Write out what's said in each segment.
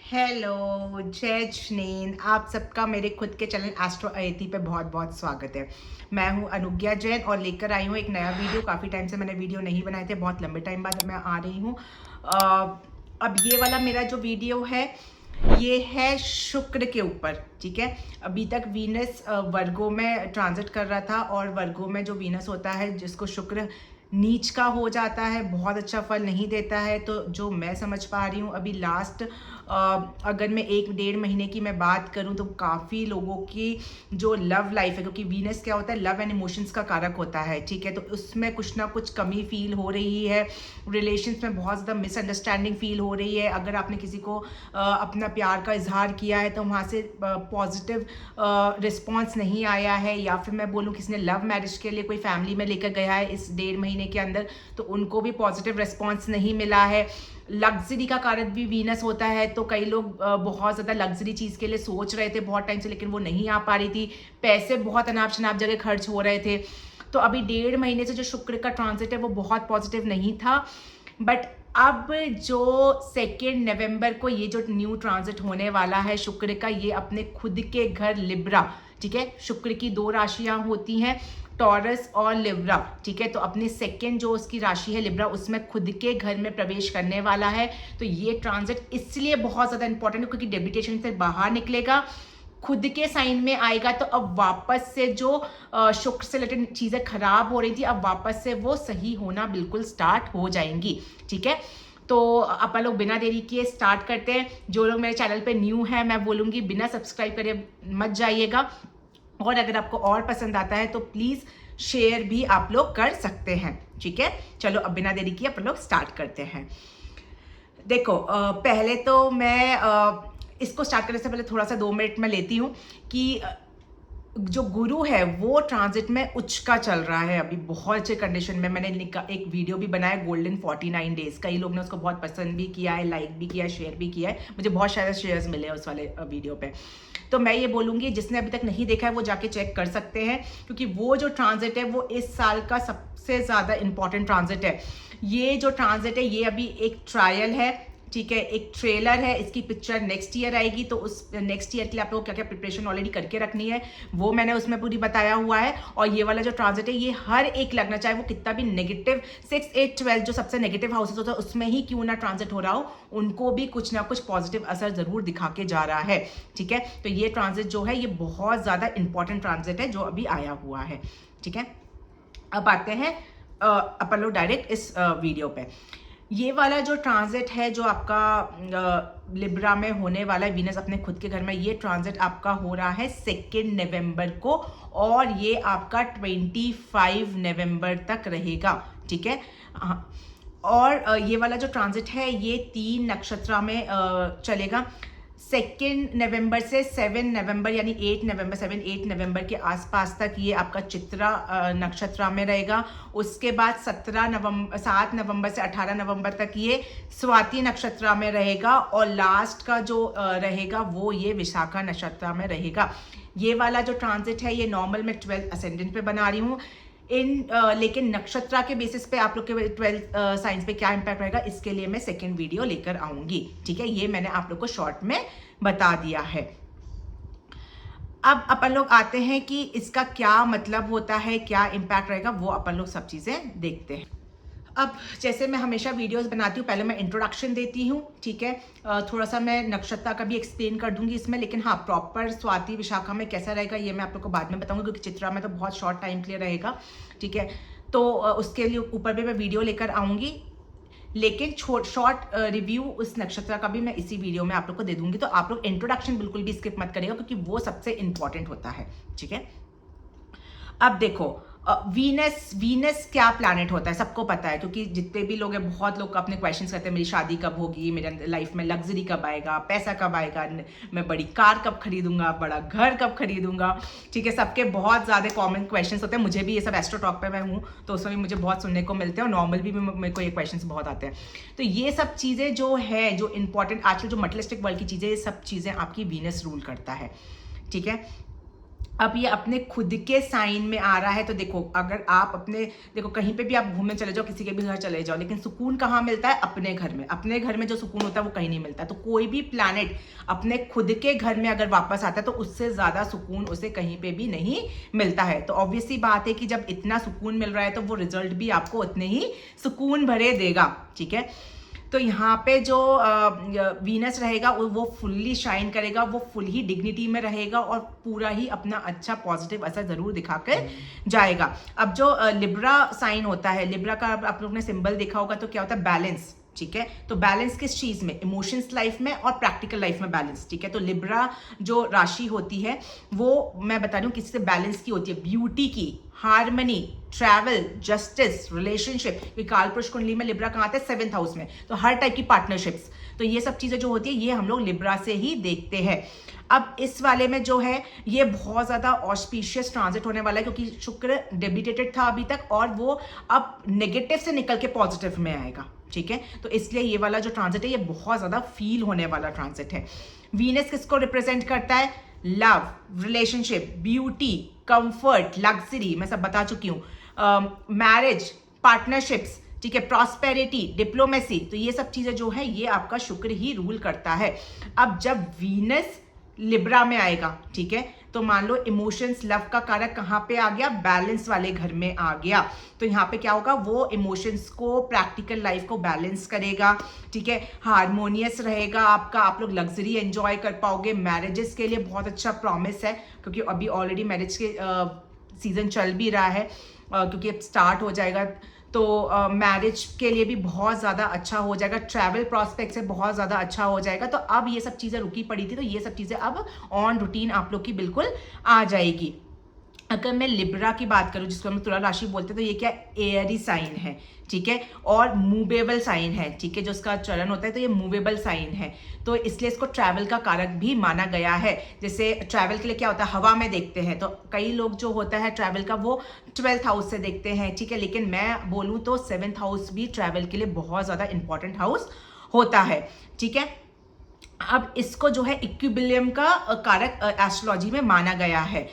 Hello, जय जिनेंद्र। आप सबका मेरे खुद के चैनल एस्ट्रो अयति पे बहुत बहुत स्वागत है। मैं हूं अनुज्ञा जैन और लेकर आई हूं एक नया वीडियो। काफ़ी टाइम से मैंने वीडियो नहीं बनाए थे, बहुत लंबे टाइम बाद मैं आ रही हूं। अब ये वाला मेरा जो वीडियो है ये है शुक्र के ऊपर, ठीक है। अभी तक वीनस वर्गो में ट्रांजिट कर रहा था और वर्गो में जो वीनस होता है जिसको शुक्र नीच का हो जाता है, बहुत अच्छा फल नहीं देता है। तो जो मैं समझ पा रही हूँ अभी लास्ट अगर मैं 1-1.5 महीने की मैं बात करूँ तो काफ़ी लोगों की जो लव लाइफ है, क्योंकि वीनस क्या होता है, लव एंड इमोशंस का कारक होता है, ठीक है। तो उसमें कुछ ना कुछ कमी फील हो रही है, रिलेशंस में बहुत ज़्यादा मिसअंडरस्टैंडिंग फील हो रही है। अगर आपने किसी को अपना प्यार का इजहार किया है तो वहाँ से पॉजिटिव रिस्पॉन्स नहीं आया है, या फिर मैं बोलूँ किसी ने लव मैरिज के लिए कोई फैमिली में लेकर गया है इस 1.5 महीने के अंदर तो उनको भी पॉजिटिव रिस्पॉन्स नहीं मिला है। लग्जरी का कारक भी वीनस होता है, तो कई लोग बहुत ज़्यादा लग्जरी चीज़ के लिए सोच रहे थे बहुत टाइम से, लेकिन वो नहीं आ पा रही थी। पैसे बहुत अनाप शनाप जगह खर्च हो रहे थे। तो अभी 1.5 महीने से जो शुक्र का ट्रांजिट है वो बहुत पॉजिटिव नहीं था। बट अब जो 2 नवंबर को ये जो न्यू ट्रांजिट होने वाला है शुक्र का, ये अपने खुद के घर लिब्रा, ठीक है। शुक्र की 2 राशियां होती हैं, टॉरस और लिब्रा, ठीक है। तो अपने सेकंड जो उसकी राशि है लिब्रा, उसमें खुद के घर में प्रवेश करने वाला है। तो ये ट्रांजिट इसलिए बहुत ज़्यादा इंपॉर्टेंट है क्योंकि डेबिटेशन से बाहर निकलेगा, खुद के साइन में आएगा। तो अब वापस से जो शुक्र से रिलेटेड चीज़ें खराब हो रही थी, अब वापस से वो सही होना बिल्कुल स्टार्ट हो जाएंगी, ठीक है। तो अपन लोग बिना देरी किए स्टार्ट करते हैं। जो लोग मेरे चैनल पे न्यू है, मैं बोलूँगी बिना सब्सक्राइब करे मत जाइएगा, और अगर आपको और पसंद आता है तो प्लीज़ शेयर भी आप लोग कर सकते हैं, ठीक है। चलो अब बिना देरी किए अपन लोग स्टार्ट करते हैं। देखो पहले तो मैं इसको स्टार्ट करने से पहले थोड़ा सा 2 मिनट में लेती हूँ कि जो गुरु है वो ट्रांजिट में उच्च का चल रहा है अभी बहुत अच्छे कंडीशन में। मैंने एक वीडियो भी बनाया गोल्डन 49 डेज, कई लोग ने उसको बहुत पसंद भी किया है, लाइक भी किया है, शेयर भी किया है, मुझे बहुत सारे शेयर्स मिले उस वाले वीडियो पे। तो मैं ये बोलूँगी जिसने अभी तक नहीं देखा है वो जाके चेक कर सकते हैं, क्योंकि वो जो ट्रांजिट है वो इस साल का सबसे ज़्यादा इंपॉर्टेंट ट्रांजिट है। ये जो ट्रांजिट है ये अभी एक ट्रायल है, ठीक है, एक ट्रेलर है। इसकी पिक्चर नेक्स्ट ईयर आएगी, तो उस नेक्स्ट ईयर के लिए आप लोग क्या क्या प्रिपरेशन ऑलरेडी करके रखनी है वो मैंने उसमें पूरी बताया हुआ है। और ये वाला जो ट्रांजिट है ये हर एक लगना, चाहे वो कितना भी नेगेटिव 6, 8, 12 जो सबसे नेगेटिव हाउसेस होता है उसमें ही क्यों ना ट्रांजिट हो रहा हो, उनको भी कुछ ना कुछ पॉजिटिव असर जरूर दिखा के जा रहा है, ठीक है। तो ये ट्रांजिट जो है ये बहुत ज़्यादा इंपॉर्टेंट ट्रांजिट है जो अभी आया हुआ है, ठीक है। अब आते हैं अपन लोग डायरेक्ट इस वीडियो पे। ये वाला जो ट्रांजिट है जो आपका लिब्रा में होने वाला है, वीनस अपने खुद के घर में, ये ट्रांजिट आपका हो रहा है 2 नवंबर को, और ये आपका 25 नवंबर तक रहेगा, ठीक है। और ये वाला जो ट्रांजिट है ये 3 नक्षत्र में चलेगा। 2 नवंबर से 7 नवंबर यानी 8 नवंबर, 7-8 नवंबर के आसपास तक ये आपका चित्रा नक्षत्र में रहेगा। उसके बाद 7 नवंबर से 18 नवंबर तक ये स्वाति नक्षत्र में रहेगा, और लास्ट का जो रहेगा वो ये विशाखा नक्षत्र में रहेगा। ये वाला जो ट्रांजिट है ये नॉर्मल में 12 असेंडेंट पे बना रही हूँ लेकिन नक्षत्र के बेसिस पे आप लोग के 12 साइंस पे क्या इंपैक्ट रहेगा इसके लिए मैं सेकेंड वीडियो लेकर आऊंगी, ठीक है। ये मैंने आप लोग को शॉर्ट में बता दिया है। अब अपन लोग आते हैं कि इसका क्या मतलब होता है, क्या इंपैक्ट रहेगा, वो अपन लोग सब चीजें देखते हैं। अब जैसे मैं हमेशा वीडियोस बनाती हूँ, पहले मैं इंट्रोडक्शन देती हूँ, ठीक है। थोड़ा सा मैं नक्षत्र का भी एक्सप्लेन कर दूंगी इसमें, लेकिन हाँ प्रॉपर स्वाति विशाखा में कैसा रहेगा ये मैं आप लोग को बाद में बताऊंगी, क्योंकि चित्रा में तो बहुत शॉर्ट टाइम के लिए रहेगा, ठीक है। तो उसके लिए ऊपर भी मैं वीडियो लेकर आऊँगी, लेकिन शॉर्ट रिव्यू उस नक्षत्र का भी मैं इसी वीडियो में आप लोग को दे दूंगी। तो आप लोग इंट्रोडक्शन बिल्कुल भी स्किप मत करिएगा, क्योंकि वो सबसे इंपॉर्टेंट होता है, ठीक है। अब देखो वीनस क्या प्लैनेट होता है सबको पता है, क्योंकि जितने भी लोग हैं बहुत लोग अपने क्वेश्चंस करते हैं, मेरी शादी कब होगी, मेरे लाइफ में लग्जरी कब आएगा, पैसा कब आएगा, मैं बड़ी कार कब खरीदूंगा, बड़ा घर कब खरीदूंगा, ठीक है। सबके बहुत ज़्यादा कॉमन क्वेश्चंस होते हैं। मुझे भी ये सब एस्ट्रो टॉक पे मैं हूँ तो उसमें भी मुझे बहुत सुनने को मिलते हैं, और नॉर्मल भी मेरे को ये क्वेश्चन बहुत आते हैं। तो ये सब चीज़ें जो है जो इंपॉर्टेंट आजकल जो मटेरियलिस्टिक वर्ल्ड की चीज़ें, ये सब चीज़ें आपकी वीनस रूल करता है, ठीक है। अब ये अपने खुद के साइन में आ रहा है, तो देखो अगर आप अपने, देखो कहीं पे भी आप घूमने चले जाओ, किसी के भी घर चले जाओ, लेकिन सुकून कहाँ मिलता है? अपने घर में। अपने घर में जो सुकून होता है वो कहीं नहीं मिलता। तो कोई भी प्लैनेट अपने खुद के घर में अगर वापस आता है तो उससे ज्यादा सुकून उसे कहीं पे भी नहीं मिलता है। तो ऑब्वियसली बात है कि जब इतना सुकून मिल रहा है तो वो रिजल्ट भी आपको उतने ही सुकून भरे देगा, ठीक है। तो यहाँ पे जो वीनस रहेगा वो फुल्ली शाइन करेगा, वो फुल ही डिग्निटी में रहेगा और पूरा ही अपना अच्छा पॉजिटिव असर जरूर दिखाकर जाएगा। अब जो लिब्रा साइन होता है, लिब्रा का आप लोग ने सिंबल देखा होगा, तो क्या होता है? बैलेंस, ठीक है। तो बैलेंस किस चीज में? इमोशंस लाइफ में और प्रैक्टिकल लाइफ में बैलेंस, ठीक है। तो लिब्रा जो राशि होती है वो मैं बता रही हूँ किससे बैलेंस की होती है? ब्यूटी की, हार्मनी, ट्रैवल, जस्टिस, रिलेशनशिप। काल पुरुष कुंडली में लिब्रा कहाँ आता है? 7th हाउस में। तो हर टाइप की पार्टनरशिप्स, तो ये सब चीजें जो होती है ये हम लोग लिब्रा से ही देखते हैं। अब इस वाले में जो है ये बहुत ज्यादा ऑस्पिशियस ट्रांजिट होने वाला है, क्योंकि शुक्र डेबिटेटेड था अभी तक और वो अब नेगेटिव से निकल के पॉजिटिव में आएगा, ठीक है। तो इसलिए ये वाला जो ट्रांजिट है ये बहुत ज्यादा फील होने वाला ट्रांजिट है। वीनस किसको रिप्रेजेंट करता है? Love, relationship, beauty, comfort, luxury, मैं सब बता चुकी हूँ, मैरिज, पार्टनरशिप्स, ठीक है, प्रॉस्पेरिटी, डिप्लोमेसी। तो ये सब चीजें जो है ये आपका शुक्र ही रूल करता है। अब जब वीनस लिब्रा में आएगा, ठीक है, तो मान लो इमोशंस, लव का कारक कहाँ पे आ गया? बैलेंस वाले घर में आ गया। तो यहाँ पे क्या होगा? वो इमोशंस को, प्रैक्टिकल लाइफ को बैलेंस करेगा, ठीक है, हार्मोनियस रहेगा आपका, आप लोग लग्जरी एंजॉय कर पाओगे। मैरिजेस के लिए बहुत अच्छा प्रॉमिस है, क्योंकि अभी ऑलरेडी मैरिज के सीजन चल भी रहा है, क्योंकि अब स्टार्ट हो जाएगा। तो मैरिज के लिए भी बहुत ज़्यादा अच्छा हो जाएगा, ट्रैवल प्रॉस्पेक्ट से बहुत ज़्यादा अच्छा हो जाएगा। तो अब ये सब चीज़ें रुकी पड़ी थी, तो ये सब चीज़ें अब ऑन रूटीन आप लोग की बिल्कुल आ जाएगी। अगर मैं लिब्रा की बात करूं, जिसको हम तुला राशि बोलते हैं, तो ये क्या? एयरी साइन है, ठीक है, और मूवेबल साइन है, ठीक है, जो इसका चलन होता है तो ये मूवेबल साइन है। तो इसलिए इसको ट्रैवल का कारक भी माना गया है। जैसे ट्रैवल के लिए क्या होता है? हवा में देखते हैं, तो कई लोग जो होता है ट्रैवल का वो 12th हाउस से देखते हैं, ठीक है, लेकिन मैं बोलूँ तो 7th हाउस भी ट्रैवल के लिए बहुत ज़्यादा इंपॉर्टेंट हाउस होता है, ठीक है। अब इसको जो है इक्विलिब्रियम का कारक एस्ट्रोलॉजी में माना गया है।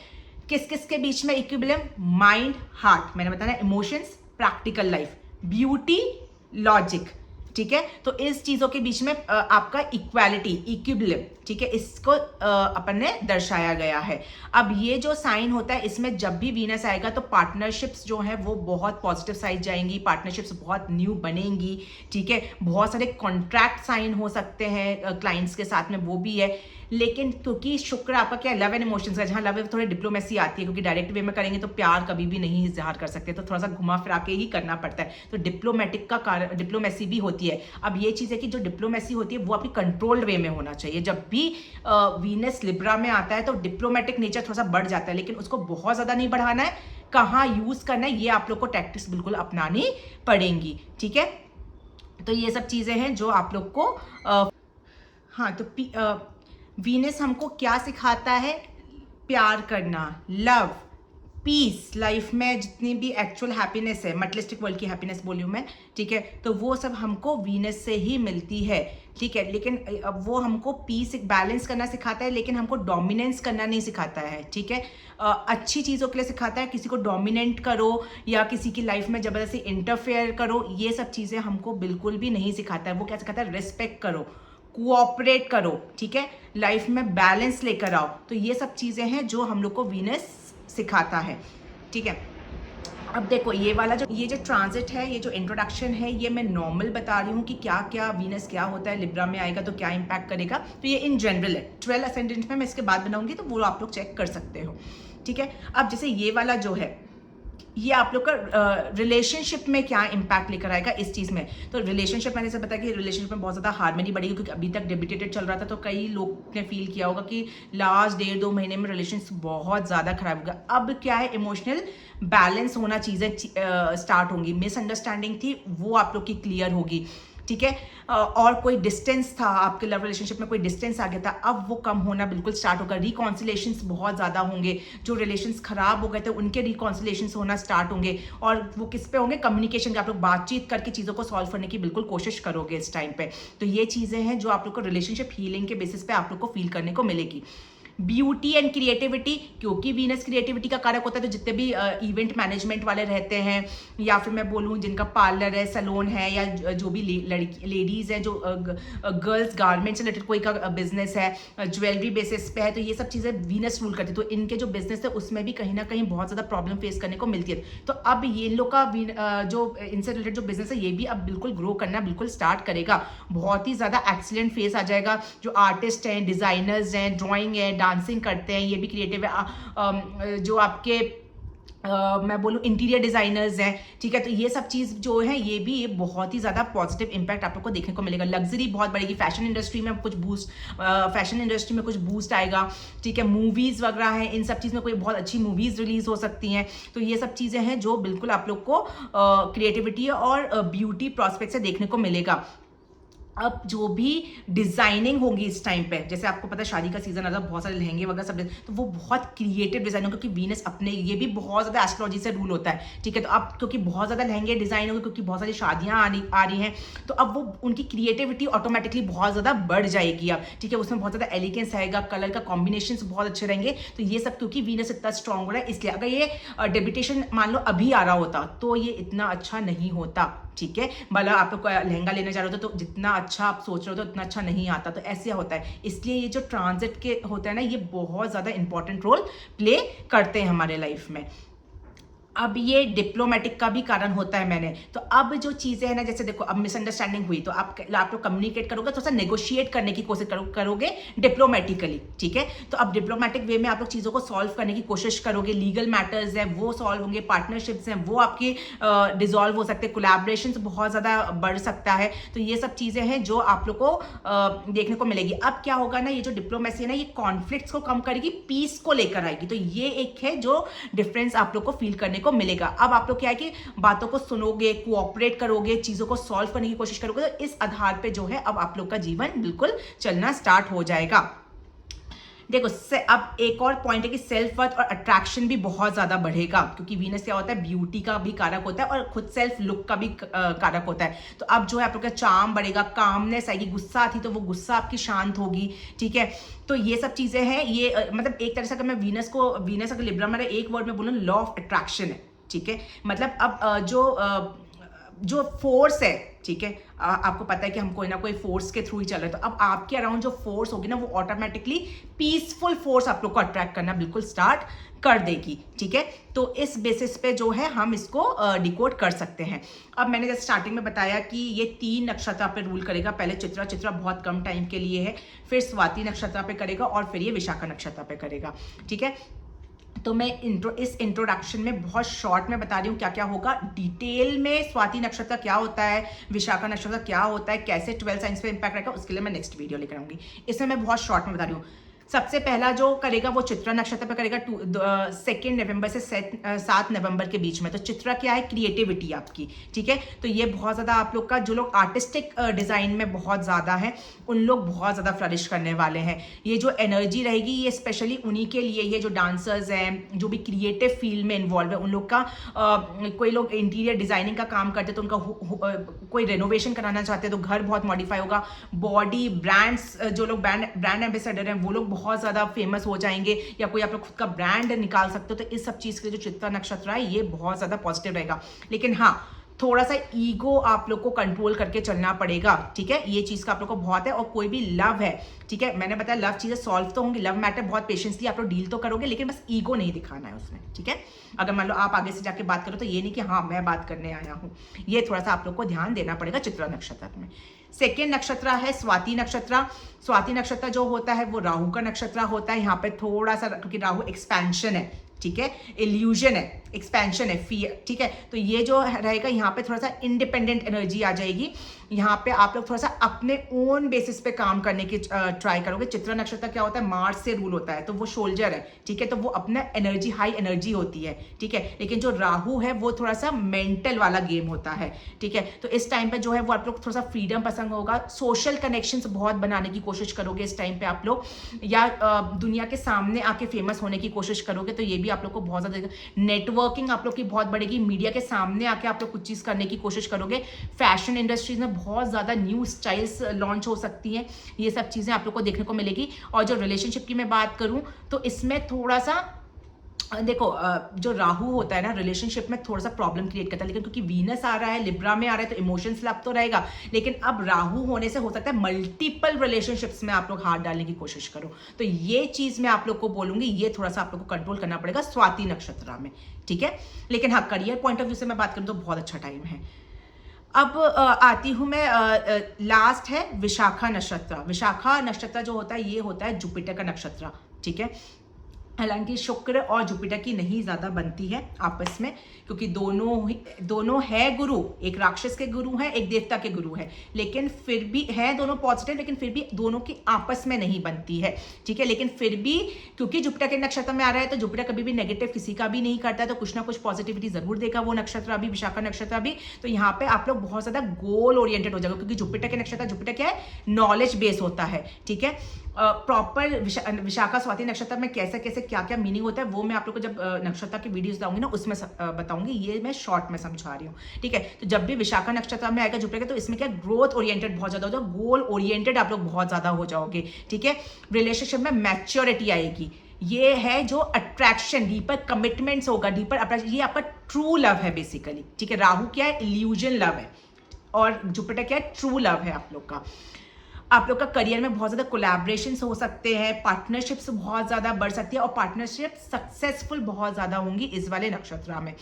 किस किस के बीच में इक्विलिब्रियम? माइंड, हार्ट, मैंने बताया, emotions, practical life, beauty, logic, ठीक है। तो इस चीजों के बीच में आपका इक्वालिटी, इक्विलिब्रियम, ठीक है, इसको अपन ने दर्शाया गया है। अब ये जो साइन होता है इसमें जब भी वीनस आएगा तो पार्टनरशिप्स जो है वो बहुत पॉजिटिव साइड जाएंगी, पार्टनरशिप्स बहुत न्यू बनेंगी, ठीक है। बहुत सारे कॉन्ट्रैक्ट साइन हो सकते हैं क्लाइंट्स के साथ में, वो भी है। लेकिन क्योंकि शुक्र आपका क्या है? लव एंड इमोशंस का, जहाँ लव है थोड़ी डिप्लोमेसी आती है, क्योंकि डायरेक्ट वे में करेंगे तो प्यार कभी भी नहीं इजहार कर सकते, तो थोड़ा सा घुमा फिरा के ही करना पड़ता है। तो डिप्लोमेटिक का कारण, डिप्लोमेसी भी होती है। अब ये चीज़ है कि जो डिप्लोमेसी होती है वो आपकी कंट्रोल्ड वे में होना चाहिए। जब भी वीनस लिब्रा में आता है तो डिप्लोमेटिक नेचर थोड़ा सा बढ़ जाता है, लेकिन उसको बहुत ज़्यादा नहीं बढ़ाना है। कहाँ यूज करना है ये आप लोग को टैक्टिक्स बिल्कुल अपनानी पड़ेंगी, ठीक है। तो ये सब चीज़ें हैं जो आप लोग को हाँ, तो वीनस हमको क्या सिखाता है? प्यार करना, लव, पीस, लाइफ में जितनी भी एक्चुअल हैप्पीनेस है, मटेरियलिस्टिक वर्ल्ड की हैप्पीनेस बोली हूँ मैं, ठीक है, तो वो सब हमको वीनस से ही मिलती है, ठीक है। लेकिन अब वो हमको पीस, एक बैलेंस करना सिखाता है, लेकिन हमको डोमिनेंस करना नहीं सिखाता है, ठीक है। अच्छी चीज़ों के लिए सिखाता है, किसी को डोमिनेट करो या किसी की लाइफ में ज़बरदस्ती इंटरफेयर करो, ये सब चीज़ें हमको बिल्कुल भी नहीं सिखाता है। वो क्या सिखाता है? रिस्पेक्ट करो, कोऑपरेट करो, ठीक है, लाइफ में बैलेंस लेकर आओ। तो ये सब चीज़ें हैं जो हम लोग को वीनस सिखाता है, ठीक है। अब देखो ये वाला ये जो ट्रांजिट है, ये जो इंट्रोडक्शन है, ये मैं नॉर्मल बता रही हूँ कि क्या क्या वीनस क्या होता है, लिब्रा में आएगा तो क्या इंपैक्ट करेगा। तो ये इन जनरल है। 12 असेंडेंट में मैं इसके बाद बनाऊंगी, तो वो आप लोग चेक कर सकते हो, ठीक है। अब जैसे ये वाला जो है, ये आप लोग का रिलेशनशिप में क्या इंपैक्ट लेकर आएगा इस चीज़ में। तो रिलेशनशिप, मैंने से बताया कि रिलेशनशिप में बहुत ज़्यादा हार्मनी बढ़ेगी, क्योंकि अभी तक डेबिटेटेड चल रहा था, तो कई लोग ने फील किया होगा कि लास्ट 1.5-2 महीने में रिलेशनशिप बहुत ज़्यादा खराब होगा। अब क्या है? इमोशनल बैलेंस होना, चीज़ें स्टार्ट होंगी। मिसअंडरस्टैंडिंग थी वो आप लोग की क्लियर होगी, ठीक है। और कोई डिस्टेंस था आपके लव रिलेशनशिप में, कोई डिस्टेंस आ गया था, अब वो कम होना बिल्कुल स्टार्ट होगा। रिकॉन्सिलेशंस बहुत ज़्यादा होंगे, जो रिलेशंस खराब हो गए थे उनके रिकॉन्सिलेशंस होना स्टार्ट होंगे। और वो किस पे होंगे? कम्युनिकेशन के। आप लोग बातचीत करके चीज़ों को सॉल्व करने की बिल्कुल कोशिश करोगे इस टाइम पे। तो ये चीज़ें हैं जो आप लोग को रिलेशनशिप हीलिंग के बेसिस पे आप लोग को फील करने को मिलेगी। ब्यूटी एंड क्रिएटिविटी, क्योंकि वीनस क्रिएटिविटी का कारक होता है, तो जितने भी इवेंट मैनेजमेंट वाले रहते हैं, या फिर मैं बोलूँ जिनका पार्लर है, सैलून है, या जो भी लेडीज़ हैं, जो गर्ल्स गारमेंट से रिलेटेड कोई का बिजनेस है, ज्वेलरी बेसिस पे है, तो ये सब चीज़ें वीनस रूल करती है। तो इनके जो बिजनेस है उसमें भी कहीं ना कहीं बहुत ज़्यादा प्रॉब्लम फेस करने को मिलती है। तो अब ये लोग का जो इनसे रिलेटेड जो बिजनेस है ये भी अब बिल्कुल ग्रो करना बिल्कुल स्टार्ट करेगा। बहुत ही ज़्यादा एक्सीलेंट फेस आ जाएगा। जो आर्टिस्ट हैं, डिज़ाइनर्स हैं, ड्राइंग है, डांसिंग करते हैं, ये भी क्रिएटिव है, जो आपके मैं बोलूँ इंटीरियर डिजाइनर्स हैं, ठीक है, तो ये सब चीज़ जो है ये भी ये बहुत ही ज़्यादा पॉजिटिव इंपैक्ट आप लोग को देखने को मिलेगा। लग्जरी बहुत बढ़ेगी, फैशन इंडस्ट्री में कुछ बूस्ट, फैशन इंडस्ट्री में कुछ बूस्ट आएगा, ठीक है। मूवीज़ वगैरह हैं, इन सब चीज़ में कोई बहुत अच्छी मूवीज़ रिलीज हो सकती हैं। तो ये सब चीज़ें हैं जो बिल्कुल आप लोग को क्रिएटिविटी और ब्यूटी प्रोस्पेक्ट से देखने को मिलेगा। अब जो भी डिजाइनिंग होगी इस टाइम पे, जैसे आपको पता है शादी का सीजन आता है, बहुत सारे लहंगे वगैरह सब, तो वो बहुत क्रिएटिव डिजाइन होगा, क्योंकि वीनस अपने ये भी बहुत ज़्यादा एस्ट्रोलॉजी से रूल होता है, ठीक है। तो अब क्योंकि बहुत ज़्यादा लहंगे डिजाइन होंगे, क्योंकि बहुत सारी शादियाँ आ रही हैं, तो अब वो उनकी क्रिएटिविटी ऑटोमेटिकली बहुत ज़्यादा बढ़ जाएगी अब, ठीक है। उसमें बहुत ज़्यादा एलिगेंस आएगा, कलर का कॉम्बिनेशन बहुत अच्छे रहेंगे। तो ये सब क्योंकि वीनस इतना स्ट्रॉन्ग हो रहा है, इसलिए अगर ये डेब्यूटेशन मान लो अभी आ रहा होता तो ये इतना अच्छा नहीं होता, ठीक है। मतलब आप लोग लहंगा लेने जा रहे होते तो जितना अच्छा आप सोच रहे हो तो उतना अच्छा नहीं आता, तो ऐसे होता है। इसलिए ये जो ट्रांजिट के होते हैं ना, ये बहुत ज़्यादा इंपॉर्टेंट रोल प्ले करते हैं हमारे लाइफ में। अब ये डिप्लोमेटिक का भी कारण होता है मैंने, तो अब जो चीज़ें हैं ना, जैसे देखो अब मिसअंडरस्टैंडिंग हुई तो आप लोग कम्युनिकेट करोगे, थोड़ा सा नेगोशिएट करने की कोशिश करोगे डिप्लोमेटिकली, ठीक है। तो अब डिप्लोमेटिक वे में आप लोग चीज़ों को सॉल्व करने की कोशिश करोगे। लीगल मैटर्स हैं वो सॉल्व होंगे, पार्टनरशिप्स हैं वो आपकी डिजॉल्व हो सकते हैं, कोलैबोरेशन बहुत ज़्यादा बढ़ सकता है। तो ये सब चीज़ें हैं जो आप लोग को देखने को मिलेगी। अब क्या होगा ना, ये जो डिप्लोमेसी है ना, ये कॉन्फ्लिक्ट्स को कम करेगी, पीस को लेकर आएगी। तो ये एक है जो डिफरेंस आप लोग को फील करने को मिलेगा। अब आप लोग क्या है कि बातों को सुनोगे, कोऑपरेट करोगे, चीजों को सॉल्व करने की कोशिश करोगे, तो इस आधार पे जो है अब आप लोग का जीवन बिल्कुल चलना स्टार्ट हो जाएगा। देखो अब एक और पॉइंट है कि सेल्फ वर्थ और अट्रैक्शन भी बहुत ज्यादा बढ़ेगा, क्योंकि वीनस क्या होता है, ब्यूटी का भी कारक होता है और खुद सेल्फ लुक का भी कारक होता है। तो अब जो है आप लोग का चार्म बढ़ेगा, कामनेस आएगी, गुस्सा आती तो वो गुस्सा आपकी शांत होगी, ठीक है। तो ये सब चीजें हैं, ये मतलब एक तरह से अगर मैं वीनस अगर लिब्रा में एक वर्ड में बोलूँ, लॉ ऑफ अट्रैक्शन है, ठीक है। मतलब अब जो फोर्स है, ठीक है, आपको पता है कि हम कोई ना कोई फोर्स के थ्रू ही चल रहे हैं, तो अब आपके अराउंड जो फोर्स होगी ना, वो ऑटोमेटिकली पीसफुल फोर्स आप लोग को अट्रैक्ट करना बिल्कुल स्टार्ट कर देगी, ठीक है। तो इस बेसिस पे जो है हम इसको डिकोड कर सकते हैं। अब मैंने जैसे स्टार्टिंग में बताया कि ये 3 नक्षत्र पे रूल करेगा। पहले चित्रा बहुत कम टाइम के लिए है, फिर स्वाति नक्षत्र पे करेगा, और फिर ये विशाखा नक्षत्र पे करेगा, ठीक है। तो मैं इस इंट्रोडक्शन में बहुत शॉर्ट में बता रही हूँ क्या क्या होगा। डिटेल में स्वाति नक्षत्र क्या होता है, विशाखा नक्षत्र क्या होता है, कैसे 12 साइंस पे इंपैक्ट रहेगा, उसके लिए मैं नेक्स्ट वीडियो लेकर आऊंगी। इसमें मैं बहुत शॉर्ट में बता रही हूँ। सबसे पहला जो करेगा वो चित्रा नक्षत्र पे करेगा 2 नवंबर से 7 नवंबर के बीच में। तो चित्रा क्या है, क्रिएटिविटी आपकी, ठीक है। तो ये बहुत ज़्यादा आप लोग का, जो लोग आर्टिस्टिक डिज़ाइन में बहुत ज़्यादा है, उन लोग बहुत ज़्यादा फ्लरिश करने वाले हैं। ये जो एनर्जी रहेगी ये स्पेशली उन्हीं के लिए, ये जो डांसर्स हैं, जो भी क्रिएटिव फील्ड में इन्वॉल्व है, उन लोग का कोई लोग इंटीरियर डिज़ाइनिंग का काम करते तो उनका कोई रेनोवेशन कराना चाहते हैं तो घर बहुत मॉडिफाई होगा। बॉडी ब्रांड्स, जो लोग ब्रांड एम्बेसडर हैं वो लोग बहुत ज़्यादा फेमस हो जाएंगे, या कोई आप लोग खुद का ब्रांड निकाल सकते हो। तो इस सब चीज़ के लिए जो चित्रा नक्षत्र है ये बहुत ज़्यादा पॉजिटिव रहेगा। लेकिन हाँ, थोड़ा सा ईगो आप लोग को कंट्रोल करके चलना पड़ेगा, ठीक है। ये चीज़ का आप लोग को बहुत है। और कोई भी लव है, ठीक है, मैंने बताया लव चीज़ें सॉल्व तो होंगी, लव मैटर बहुत पेशेंसली आप लोग डील तो करोगे, लेकिन बस ईगो नहीं दिखाना है उसमें, ठीक है। अगर मान लो आप आगे से जाके बात करो तो ये नहीं कि हाँ मैं बात करने आया हूँ, ये थोड़ा सा आप लोग को ध्यान देना पड़ेगा चित्रा नक्षत्र में। सेकेंड नक्षत्र है स्वाति नक्षत्र। स्वाति नक्षत्र जो होता है वो राहु का नक्षत्र होता है। यहाँ पे थोड़ा सा, क्योंकि राहु एक्सपेंशन है, ठीक है, इल्यूजन है, एक्सपेंशन है, फियर, ठीक है। तो ये जो रहेगा यहाँ पे थोड़ा सा इंडिपेंडेंट एनर्जी आ जाएगी। यहाँ पे आप लोग थोड़ा सा अपने ओन बेसिस पे काम करने की ट्राई करोगे। चित्रा नक्षत्र क्या होता है, मार्स से रूल होता है, तो वो सोल्जर है, ठीक है। तो वो अपना एनर्जी, हाई एनर्जी होती है, ठीक है। लेकिन जो राहु है वो थोड़ा सा मेंटल वाला गेम होता है, ठीक है। तो इस टाइम पे जो है वो आप लोग थोड़ा सा फ्रीडम पसंद होगा, सोशल कनेक्शंस बहुत बनाने की कोशिश करोगे इस टाइम पे आप लोग, या दुनिया के सामने आके फेमस होने की कोशिश करोगे। तो ये भी आप लोग को बहुत ज़्यादा नेटवर्क नेटवर्किंग आप लोग की बहुत बढ़ेगी, मीडिया के सामने आके आप लोग कुछ चीज़ करने की कोशिश करोगे, फैशन इंडस्ट्रीज में बहुत ज़्यादा न्यू स्टाइल्स लॉन्च हो सकती हैं, ये सब चीज़ें आप लोग को देखने को मिलेगी। और जो रिलेशनशिप की मैं बात करूँ तो इसमें थोड़ा सा देखो जो राहु होता है ना रिलेशनशिप में थोड़ा सा प्रॉब्लम क्रिएट करता है, लेकिन क्योंकि वीनस आ रहा है, लिब्रा में आ रहा है, तो इमोशंस लव तो रहेगा, लेकिन अब राहु होने से हो सकता है मल्टीपल रिलेशनशिप्स में आप लोग हाथ डालने की कोशिश करो। तो ये चीज मैं आप लोग को बोलूंगी, ये थोड़ा सा आप लोग को कंट्रोल करना पड़ेगा स्वाति नक्षत्र में, ठीक है। लेकिन हाँ, करियर पॉइंट ऑफ व्यू से मैं बात करूँ तो बहुत अच्छा टाइम है। अब आती हूं मैं, लास्ट है विशाखा नक्षत्र। विशाखा नक्षत्र जो होता है ये होता है जुपिटर का नक्षत्र, ठीक है। हालांकि शुक्र और जुपिटर की नहीं ज्यादा बनती है आपस में, क्योंकि दोनों है गुरु, एक राक्षस के गुरु है, एक देवता के गुरु है, लेकिन फिर भी है दोनों पॉजिटिव, लेकिन फिर भी दोनों की आपस में नहीं बनती है, ठीक है। लेकिन फिर भी क्योंकि जुपिटर के नक्षत्र में आ रहा है तो जुपिटर कभी भी नेगेटिव किसी का भी नहीं करता है, तो कुछ ना कुछ पॉजिटिविटी जरूर देगा वो नक्षत्र अभी, विशाखा नक्षत्र भी। तो यहाँ पे आप लोग बहुत ज्यादा गोल ओरिएंटेड हो जाएगा, क्योंकि जुपिटर के नक्षत्र, जुपिटर क्या है, नॉलेज बेस होता है, ठीक है। प्रॉपर विशाखा स्वाति नक्षत्र में कैसे कैसे क्या क्या मीनिंग होता है वो मैं आप लोग को जब नक्षत्र की वीडियोस लाऊंगी ना उसमें बताऊंगी, ये मैं शॉर्ट में समझा रही हूँ, ठीक है। तो जब भी विशाखा नक्षत्र में आएगा जुपिटर, तो इसमें क्या ग्रोथ ओरिएंटेड बहुत ज्यादा हो जाओगे, गोल ओरिएंटेड आप लोग बहुत ज्यादा हो जाओगे, ठीक है। रिलेशनशिप में मैच्योरिटी आएगी, ये है जो अट्रैक्शन, डीपर कमिटमेंट्स होगा, डीपर, ये आपका ट्रू लव है बेसिकली, ठीक है। राहु क्या है, इल्यूजन लव है, और जुपिटर क्या है, ट्रू लव है आप लोग का। आप लोग का करियर में बहुत ज्यादा कोलैबोरेशंस हो सकते हैं, पार्टनरशिप्स बहुत ज्यादा बढ़ सकती है, और पार्टनरशिप सक्सेसफुल बहुत ज्यादा होंगी इस वाले नक्षत्र में।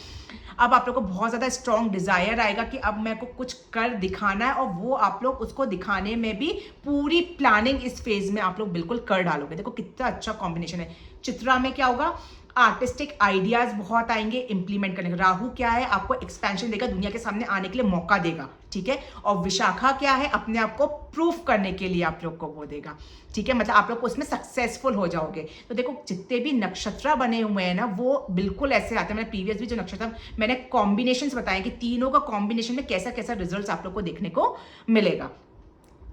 अब आप लोग को बहुत ज्यादा स्ट्रॉन्ग डिजायर आएगा कि अब मेरे को कुछ कर दिखाना है, और वो आप लोग उसको दिखाने में भी पूरी प्लानिंग इस फेज में आप लोग बिल्कुल कर डालोगे। देखो कितना अच्छा कॉम्बिनेशन है। चित्रा में क्या होगा, आर्टिस्टिक आइडियाज बहुत आएंगे इंप्लीमेंट करने का। राहु क्या है, आपको एक्सपेंशन देगा, दुनिया के सामने आने के लिए मौका देगा, ठीक है। और विशाखा क्या है, अपने आप को प्रूफ करने के लिए आप लोग को वो देगा, ठीक है। मतलब आप लोग को उसमें सक्सेसफुल हो जाओगे। तो देखो जितने भी नक्षत्र बने हुए हैं ना वो बिल्कुल ऐसे आते हैं। मैंने प्रीवियस भी जो नक्षत्र मैंने कॉम्बिनेशंस बताए कि तीनों का कॉम्बिनेशन में कैसा कैसा रिजल्ट आप लोग को देखने को मिलेगा,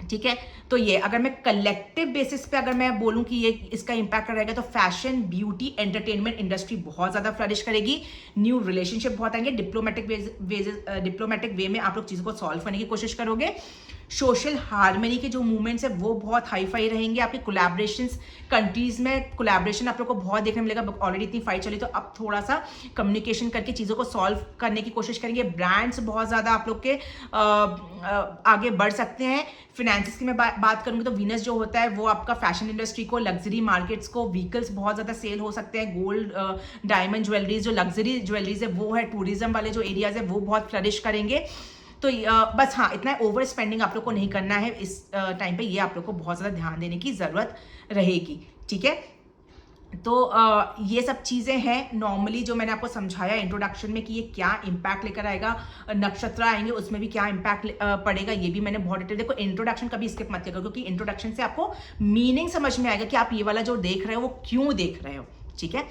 ठीक है। तो ये अगर मैं कलेक्टिव बेसिस पे अगर मैं बोलूं कि ये इसका इंपैक्ट रहेगा, तो फैशन, ब्यूटी, एंटरटेनमेंट इंडस्ट्री बहुत ज्यादा फ्लरिश करेगी, न्यू रिलेशनशिप बहुत आएंगे, डिप्लोमेटिक वे में आप लोग चीजों को सॉल्व करने की कोशिश करोगे, सोशल हार्मनी के जो मूवमेंट्स है वो बहुत हाई फाई रहेंगे, आपके कोलैबोरेशंस, कंट्रीज में कोलैबोरेशन आप लोग को बहुत देखने मिलेगा। ऑलरेडी इतनी फाइट चली, तो अब थोड़ा सा कम्युनिकेशन करके चीज़ों को सॉल्व करने की कोशिश करेंगे। ब्रांड्स बहुत ज़्यादा आप लोग के आगे बढ़ सकते हैं। फिनेंसिस की मैं बात करूँगी तो वीनस जो होता है वो आपका फैशन इंडस्ट्री को, लग्जरी मार्केट्स को, व्हीकल्स बहुत ज़्यादा सेल हो सकते हैं, गोल्ड, डायमंड ज्वेलरीज, जो लग्जरी ज्वेलरीज है वो है, टूरिज्म वाले जो एरियाज है वो बहुत फ्लरिश करेंगे। तो बस हाँ, इतना ओवर स्पेंडिंग आप लोग को नहीं करना है इस टाइम पे, ये आप लोग को बहुत ज़्यादा ध्यान देने की ज़रूरत रहेगी, ठीक है। तो ये सब चीज़ें हैं नॉर्मली जो मैंने आपको समझाया इंट्रोडक्शन में कि ये क्या इम्पैक्ट लेकर आएगा, नक्षत्र आएंगे उसमें भी क्या इम्पैक्ट पड़ेगा, ये भी मैंने बहुत डिटेल। देखो इंट्रोडक्शन कभी स्किप मत करो, क्योंकि इंट्रोडक्शन से आपको मीनिंग समझ में आएगा कि आप ये वाला जो देख रहे हो वो क्यों देख रहे हो, ठीक है।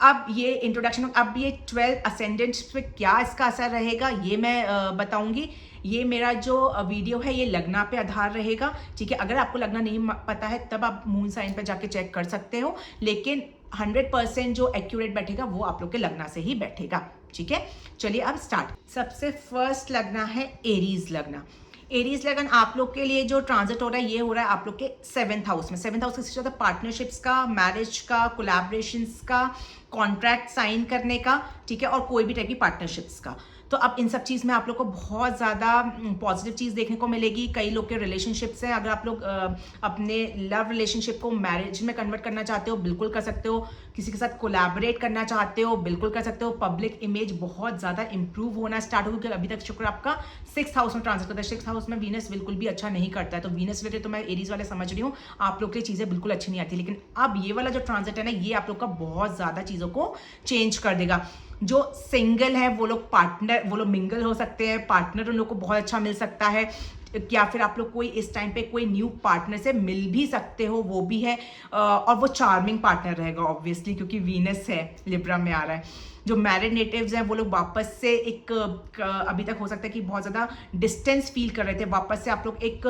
अब ये इंट्रोडक्शन, अब ये 12 असेंडेंट्स पे क्या इसका असर रहेगा ये मैं बताऊंगी। ये मेरा जो वीडियो है ये लग्ना पे आधार रहेगा, ठीक है। अगर आपको लग्ना नहीं पता है तब आप मून साइन पे जाके चेक कर सकते हो, लेकिन 100% जो एक्यूरेट बैठेगा वो आप लोग के लग्ना से ही बैठेगा, ठीक है। चलिए अब स्टार्ट। सबसे फर्स्ट लग्ना है एरीज लग्ना। एरीज लगन आप लोग के लिए जो ट्रांजिट हो रहा है ये हो रहा है आप लोग के 7th हाउस में। 7th हाउस किसी होता है पार्टनरशिप्स का, मैरिज का, कोलैबोरेशंस का, कॉन्ट्रैक्ट साइन करने का, ठीक है, और कोई भी टाइप की पार्टनरशिप्स का। तो अब इन सब चीज़ में आप लोग को बहुत ज़्यादा पॉजिटिव चीज़ देखने को मिलेगी। कई लोग के रिलेशनशिप्स हैं, अगर आप लोग अपने लव रिलेशनशिप को मैरिज में कन्वर्ट करना चाहते हो बिल्कुल कर सकते हो, किसी के साथ कोलैबोरेट करना चाहते हो बिल्कुल कर सकते हो। पब्लिक इमेज बहुत ज़्यादा इंप्रूव होना स्टार्ट होगी, क्योंकि अभी तक शुक्र आपका 6th हाउस में ट्रांजिट करता है। 6th हाउस में वीनस बिल्कुल भी अच्छा नहीं करता है, तो वीनस रिलेटेड तो मैं एरीज वाले समझ रही हूँ आप लोग की चीज़ें बिल्कुल अच्छी नहीं आती, लेकिन अब ये वाला जो ट्रांजिट है ना ये आप लोग का बहुत ज़्यादा चीज़ों को चेंज कर देगा। जो सिंगल है वो लोग पार्टनर, वो लोग मिंगल हो सकते हैं, पार्टनर उन लोग को बहुत अच्छा मिल सकता है, या फिर आप लोग कोई इस टाइम पे कोई न्यू पार्टनर से मिल भी सकते हो, वो भी है। और वो चार्मिंग पार्टनर रहेगा ऑब्वियसली, क्योंकि वीनस है लिब्रा में आ रहा है। जो मैरिड नेटिव्स हैं वो लोग वापस से एक अभी तक हो सकता है कि बहुत ज़्यादा डिस्टेंस फील कर रहे थे, वापस से आप लोग एक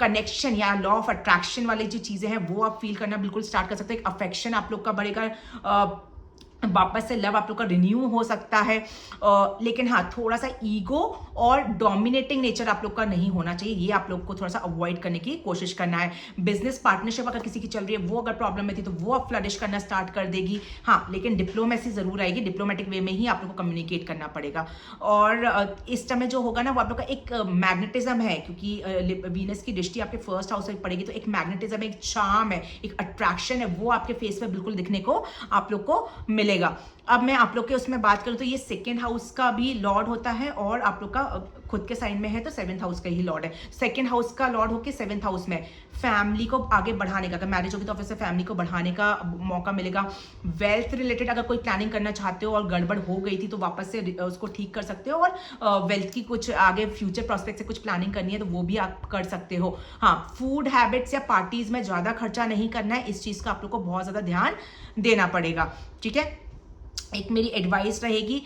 कनेक्शन या लॉ ऑफ अट्रैक्शन वाली जो चीज़ें हैं वो आप फील करना बिल्कुल स्टार्ट कर सकते हैं। एक अफेक्शन आप लोग का बढ़ेगा, वापस से लव आप लोग का रिन्यू हो सकता है। लेकिन हाँ, थोड़ा सा ईगो और डोमिनेटिंग नेचर आप लोग का नहीं होना चाहिए, ये आप लोग को थोड़ा सा अवॉइड करने की कोशिश करना है। बिजनेस पार्टनरशिप अगर किसी की चल रही है, वो अगर प्रॉब्लम में थी तो वो अब फ्लरिश करना स्टार्ट कर देगी। हाँ, लेकिन डिप्लोमेसी जरूर आएगी, डिप्लोमेटिक वे में ही आप लोग को कम्युनिकेट करना पड़ेगा। और इस समय जो होगा ना, वो आप लोग का एक मैग्नेटिज्म है, क्योंकि वीनस की दृष्टि आपके फर्स्ट हाउस में पड़ेगी, तो एक मैग्नेटिज्म, एक चार्म है, एक अट्रैक्शन है, वो आपके फेस पे बिल्कुल दिखने को आप लोग को मिलेगा। अब मैं आप लोग के उसमें बात करूं तो ये सेकेंड हाउस का भी लॉर्ड होता है, और आप लोग का खुद के साइन में है तो सेवेंथ हाउस का ही लॉर्ड है। सेकेंड हाउस का लॉर्ड होके सेवेंथ हाउस में फैमिली को आगे बढ़ाने का, अगर मैरिज होगी तो ऑफिस से फैमिली को बढ़ाने का मौका मिलेगा। वेल्थ रिलेटेड अगर कोई प्लानिंग करना चाहते हो और गड़बड़ हो गई थी तो वापस से उसको ठीक कर सकते हो, और वेल्थ की कुछ आगे फ्यूचर प्रोस्पेक्ट से कुछ प्लानिंग करनी है तो वो भी आप कर सकते हो। हाँ, फूड हैबिट्स या पार्टीज में ज़्यादा खर्चा नहीं करना है, इस चीज़ का आप लोग को बहुत ज़्यादा ध्यान देना पड़ेगा। ठीक है, एक मेरी एडवाइस रहेगी,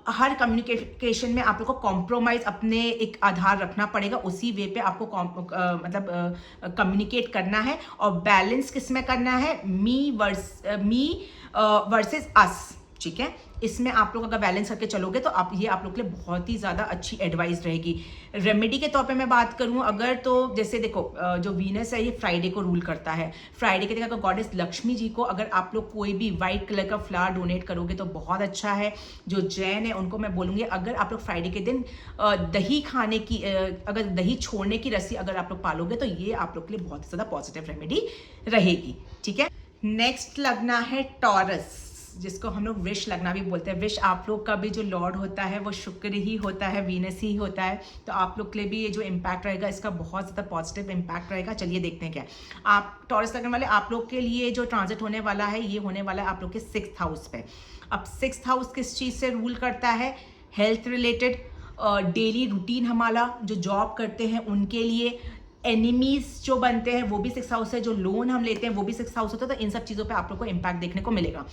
हर कम्युनिकेशन में आप लोग को कॉम्प्रोमाइज अपने एक आधार रखना पड़ेगा, उसी वे पे आपको मतलब कम्युनिकेट करना है। और बैलेंस किस में करना है, मी वर्सेस अस। ठीक है, इसमें आप लोग अगर बैलेंस करके चलोगे तो आप लोग के लिए बहुत ही ज़्यादा अच्छी एडवाइस रहेगी। रेमेडी के तौर पे मैं बात करूं अगर, तो जैसे देखो, जो वीनस है ये फ्राइडे को रूल करता है। फ्राइडे के दिन अगर गॉडेस लक्ष्मी जी को अगर आप लोग कोई भी वाइट कलर का फ्लावर डोनेट करोगे तो बहुत अच्छा है। जो जैन है उनको मैं बोलूँगी, अगर आप लोग फ्राइडे के दिन दही खाने की, अगर दही छोड़ने की रस्सी अगर आप लोग पालोगे तो ये आप लोग के लिए बहुत ज़्यादा पॉजिटिव रेमेडी रहेगी। ठीक है, नेक्स्ट लगना है टॉरस, जिसको हम लोग विश लगना भी बोलते हैं। विश आप लोग का भी जो लॉर्ड होता है वो शुक्र ही होता है, वीनस ही होता है, तो आप लोग के लिए भी ये जो इम्पैक्ट रहेगा इसका बहुत ज़्यादा पॉजिटिव इम्पैक्ट रहेगा। चलिए देखते हैं क्या आप टॉरस लगने वाले आप लोग के लिए जो ट्रांजिट होने वाला है, ये होने वाला है आप लोग के 6th हाउस पे। अब 6th हाउस किस चीज़ से रूल करता है, हेल्थ रिलेटेड, डेली रूटीन, हमारा जो जॉब करते हैं उनके लिए, एनिमीज जो बनते हैं वो भी 6th हाउस है, जो लोन हम लेते हैं वो भी 6th हाउस होता है, तो इन सब चीज़ों पे आप लोग को इम्पैक्ट देखने को मिलेगा।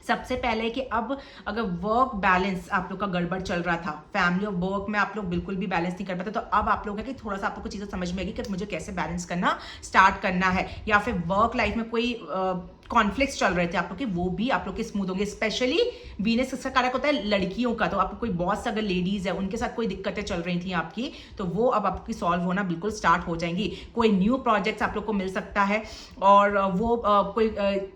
सबसे पहले कि अब अगर वर्क बैलेंस आप लोग का गड़बड़ चल रहा था, फैमिली और वर्क में आप लोग बिल्कुल भी बैलेंस नहीं कर पाते, तो अब आप लोग है कि थोड़ा सा आप लोग को चीज़ें समझ में आएगी कि मुझे कैसे बैलेंस करना स्टार्ट करना है, या फिर वर्क लाइफ में कोई कॉन्फ्लिक्ट्स चल रहे थे आप लोग के, वो भी आप लोग के स्मूथ होंगे। स्पेशली वीनस किसका कारक होता है, लड़कियों का, तो आपको कोई बॉस अगर लेडीज है उनके साथ कोई दिक्कतें चल रही थी आपकी, तो वो अब आपकी सॉल्व होना बिल्कुल स्टार्ट हो जाएंगी। कोई न्यू प्रोजेक्ट्स आप लोग को मिल सकता है, और वो कोई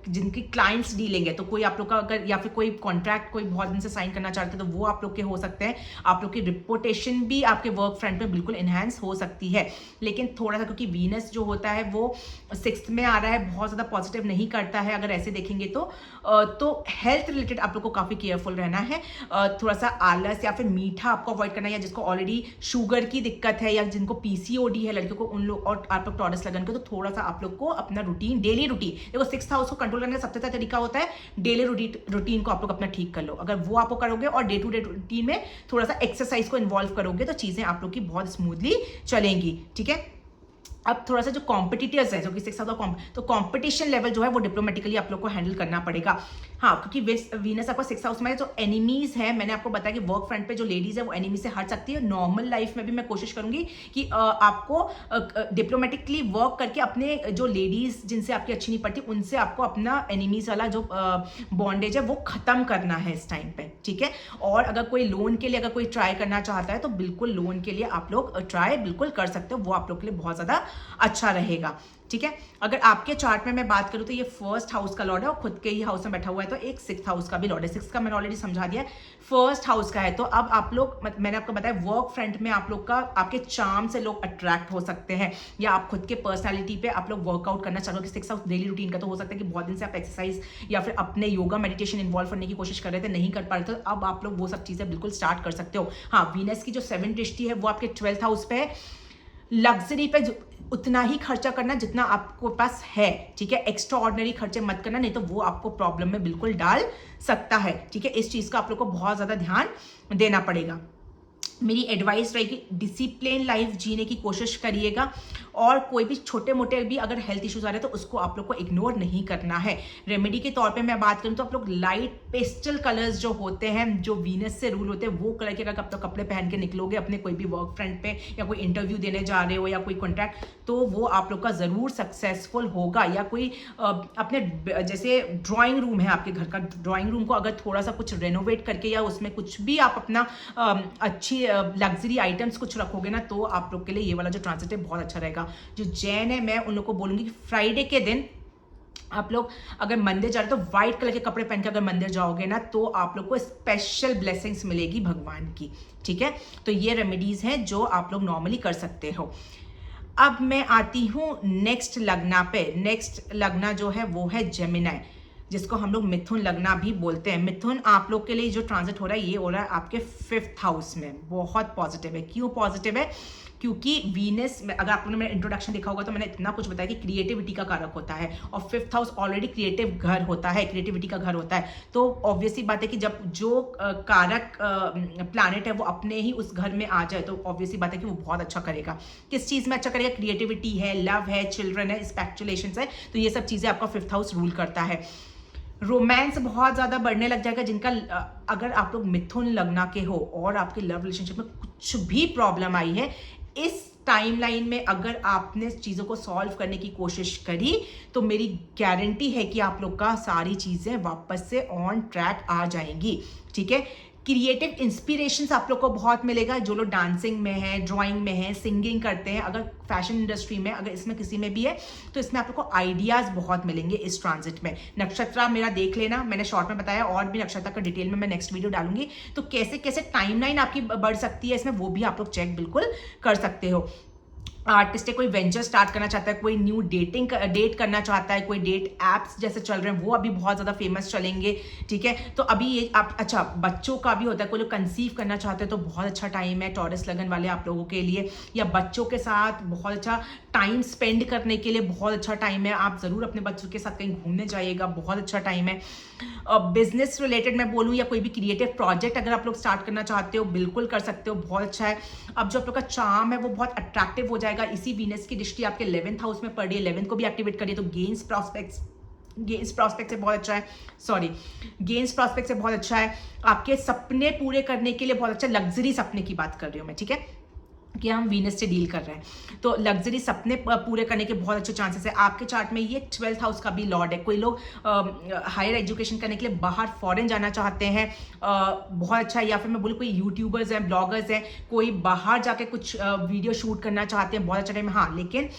जिनकी क्लाइंट्स डीलिंग है तो कोई आप लोग का अगर, या फिर कोई कॉन्ट्रैक्ट कोई बहुत दिन से साइन करना चाहते हैं तो वो आप लोग के हो सकते हैं। आप लोग की रिपोर्टेशन भी आपके वर्क फ्रंट में बिल्कुल इन्हांस हो सकती है। लेकिन थोड़ा सा क्योंकि वीनस जो होता है वो 6th में आ रहा है, बहुत ज़्यादा पॉजिटिव नहीं करता है अगर ऐसे देखेंगे तो हेल्थ रिलेटेड आप लोग को काफ़ी केयरफुल रहना है। थोड़ा सा आलस या फिर मीठा आपको अवॉइड करना है, या जिसको ऑलरेडी शुगर की दिक्कत है या जिनको पीसीओडी है लड़कियों को, उन लोग, और आप लोग टॉरस लगन के, तो थोड़ा सा आप लोग को अपना रूटीन, डेली रूटीन, देखो 6th हाउस को कंट्रोल करने का सबसे अच्छा तरीका होता है डेली रूटीन को आप लोग अपना ठीक कर लो। अगर वो आपको करोगे और डे टू डे रूटीन में थोड़ा सा एक्सरसाइज को इन्वॉल्व करोगे तो चीज़ें आप लोग की बहुत स्मूथली चलेंगी। ठीक है, अब थोड़ा सा जो कॉम्पिटिटर्स है, जो कि 6th हाउस, तो कॉम्पिटिशन लेवल जो है वो डिप्लोमेटिकली आप लोग को हैंडल करना पड़ेगा। हाँ, क्योंकि वीनस आपका 6th हाउस में है, जो एनिमीज है, मैंने आपको बताया कि वर्क फ्रंट पे जो लेडीज है वो एनिमी से हट सकती है। नॉर्मल लाइफ में भी मैं कोशिश करूंगी कि आपको डिप्लोमेटिकली वर्क करके अपने जो लेडीज जिनसे आपकी अच्छी नहीं पड़ती उनसे आपको अपना एनिमीज वाला जो बॉन्डेज है वो खत्म करना है इस टाइम पे। ठीक है, और अगर कोई लोन के लिए अगर कोई ट्राई करना चाहता है तो बिल्कुल लोन के लिए आप लोग ट्राई बिल्कुल कर सकते हो, वो आप लोग के लिए बहुत ज़्यादा अच्छा रहेगा। ठीक है, अगर आपके चार्ट में मैं बात करूं तो ये 1st हाउस का लॉर्ड है और खुद के ही हाउस में बैठा हुआ है, तो एक 6th हाउस का भी लॉर्ड है। 6th का मैंने ऑलरेडी समझा दिया है, 1st हाउस का है। तो अब आप लोग, मैंने आपको बताया वर्क फ्रंट में आप लोग का, आपके चार्म से लोग अट्रैक्ट हो सकते हैं, या आप खुद के पर्सनैलिटी पे आप लोग वर्कआउट करना चाह रहे हो। 6th हाउस डेली रूटीन का, तो हो सकता है कि बहुत दिन से आप एक्सरसाइज या फिर अपने योगा मेडिटेशन इन्वॉल्व करने की कोशिश कर रहे थे, नहीं कर पा रहे थे, तो अब आप लोग वो सब चीज़ें बिल्कुल स्टार्ट कर सकते हो। हाँ, वीनस की जो 7th दृष्टि है वो आपके 12th हाउस पे है। लग्जरी पे उतना ही खर्चा करना जितना आपको पास है। ठीक है, एक्स्ट्रा ऑर्डिनरी खर्चे मत करना, नहीं तो वो आपको प्रॉब्लम में बिल्कुल डाल सकता है। ठीक है, इस चीज़ का आप लोग को बहुत ज़्यादा ध्यान देना पड़ेगा। मेरी एडवाइस रहेगी डिसिप्लिन लाइफ जीने की कोशिश करिएगा, और कोई भी छोटे मोटे भी अगर हेल्थ इश्यूज आ रहे हैं तो उसको आप लोग को इग्नोर नहीं करना है। रेमेडी के तौर पे मैं बात करूं तो आप लोग लाइट पेस्टल कलर्स जो होते हैं, जो वीनस से रूल होते हैं, वो कलर के अगर आप लोग कपड़े पहन के निकलोगे अपने कोई भी वर्क फ्रंट पे, या कोई इंटरव्यू देने जा रहे हो, या कोई कॉन्ट्रैक्ट, तो वो आप लोग का ज़रूर सक्सेसफुल होगा। या कोई अपने जैसे ड्राइंग रूम है आपके घर का, ड्राइंग रूम को अगर थोड़ा सा कुछ रेनोवेट करके या उसमें कुछ भी आप अपना अच्छी लग्जरी आइटम्स कुछ रखोगे ना, तो आप लोग के लिए ये वाला जो ट्रांजिट है बहुत अच्छा रहेगा। जो जैन है, मैं उन लोग को बोलूंगी कि फ्राइडे के दिन आप लोग अगर मंदिर जा रहे हो तो व्हाइट कलर के कपड़े पहन के अगर मंदिर जाओगे ना, तो आप लोग को स्पेशल ब्लेसिंग्स मिलेगी भगवान की। ठीक है, तो ये रेमेडीज हैं जो आप लोग नॉर्मली कर सकते हो। अब मैं आती हूँ नेक्स्ट लग्ना पे। नेक्स्ट लग्ना जो है वो है जेमिनी, जिसको हम लोग मिथुन लगना भी बोलते हैं। मिथुन आप लोग के लिए जो ट्रांजिट हो रहा है, ये हो रहा है आपके 5th हाउस में। बहुत पॉजिटिव है। क्यों पॉजिटिव है? क्योंकि वीनस में, अगर आपने मेरा इंट्रोडक्शन देखा होगा तो मैंने इतना कुछ बताया कि क्रिएटिविटी का कारक होता है, और 5th हाउस ऑलरेडी क्रिएटिव घर होता है, क्रिएटिविटी का घर होता है। तो ऑब्वियसली बात है कि जब जो कारक प्लैनेट है वो अपने ही उस घर में आ जाए, तो ऑब्वियसली बात है कि वो बहुत अच्छा करेगा। किस चीज़ में अच्छा करेगा? क्रिएटिविटी है, लव है, चिल्ड्रन है, स्पेक्चुलेशन है, तो ये सब चीज़ें आपका 5th हाउस रूल करता है। रोमांस बहुत ज़्यादा बढ़ने लग जाएगा। जिनका अगर आप लोग मिथुन लगना के हो और आपके लव रिलेशनशिप में कुछ भी प्रॉब्लम आई है, इस टाइमलाइन में अगर आपने चीज़ों को सॉल्व करने की कोशिश करी, तो मेरी गारंटी है कि आप लोग का सारी चीज़ें वापस से ऑन ट्रैक आ जाएंगी। ठीक है, क्रिएटिव इंस्पिरेशंस आप लोग को बहुत मिलेगा। जो लोग डांसिंग में है, ड्राइंग में है, सिंगिंग करते हैं, अगर फैशन इंडस्ट्री में, अगर इसमें किसी में भी है, तो इसमें आप लोग को आइडियाज़ बहुत मिलेंगे इस ट्रांजिट में। नक्षत्र मेरा देख लेना, मैंने शॉर्ट में बताया, और भी नक्षत्र का डिटेल में मैं नेक्स्ट वीडियो डालूंगी। तो कैसे कैसे टाइमलाइन आपकी बढ़ सकती है इसमें, वो भी आप लोग चेक बिल्कुल कर सकते हो। आर्टिस्ट है, कोई वेंचर स्टार्ट करना चाहता है, कोई न्यू डेट करना चाहता है, कोई डेट एप्स जैसे चल रहे हैं वो अभी बहुत ज़्यादा फेमस चलेंगे। ठीक है, तो अभी ये आप, अच्छा बच्चों का भी होता है, कोई लोग कंसीव करना चाहते हैं तो बहुत अच्छा टाइम है टॉरस लगन वाले आप लोगों के लिए, या बच्चों के साथ बहुत अच्छा टाइम स्पेंड करने के लिए बहुत अच्छा टाइम है। आप ज़रूर अपने बच्चों के साथ कहीं घूमने जाइएगा, बहुत अच्छा टाइम है। बिजनेस रिलेटेड मैं बोलूँ, या कोई भी क्रिएटिव प्रोजेक्ट अगर आप लोग स्टार्ट करना चाहते हो, बिल्कुल कर सकते हो, बहुत अच्छा है। अब जो आप लोग का चार्म है वो बहुत अट्रैक्टिव हो जाएगा। इसी वीनस की दृष्टि आपके 11th हाउस में पड़ रही है, 11th को भी एक्टिवेट करिए, तो गेन्स प्रॉस्पेक्ट से बहुत अच्छा है। गेन्स प्रॉस्पेक्ट से बहुत अच्छा है। आपके सपने पूरे करने के लिए बहुत अच्छा, लग्जरी सपने की बात कर रही हूँ मैं। ठीक है, कि हम वीनस से डील कर रहे हैं, तो लग्जरी सपने पूरे करने के बहुत अच्छे चांसेस है। आपके चार्ट में ये 12th हाउस का भी लॉर्ड है। कोई लोग हायर एजुकेशन करने के लिए बाहर फॉरेन जाना चाहते हैं, बहुत अच्छा है। या फिर मैं बोलूँ कोई यूट्यूबर्स हैं, ब्लॉगर्स हैं, कोई बाहर जाके कुछ वीडियो शूट करना चाहते हैं, बहुत अच्छा टाइम। हाँ, लेकिन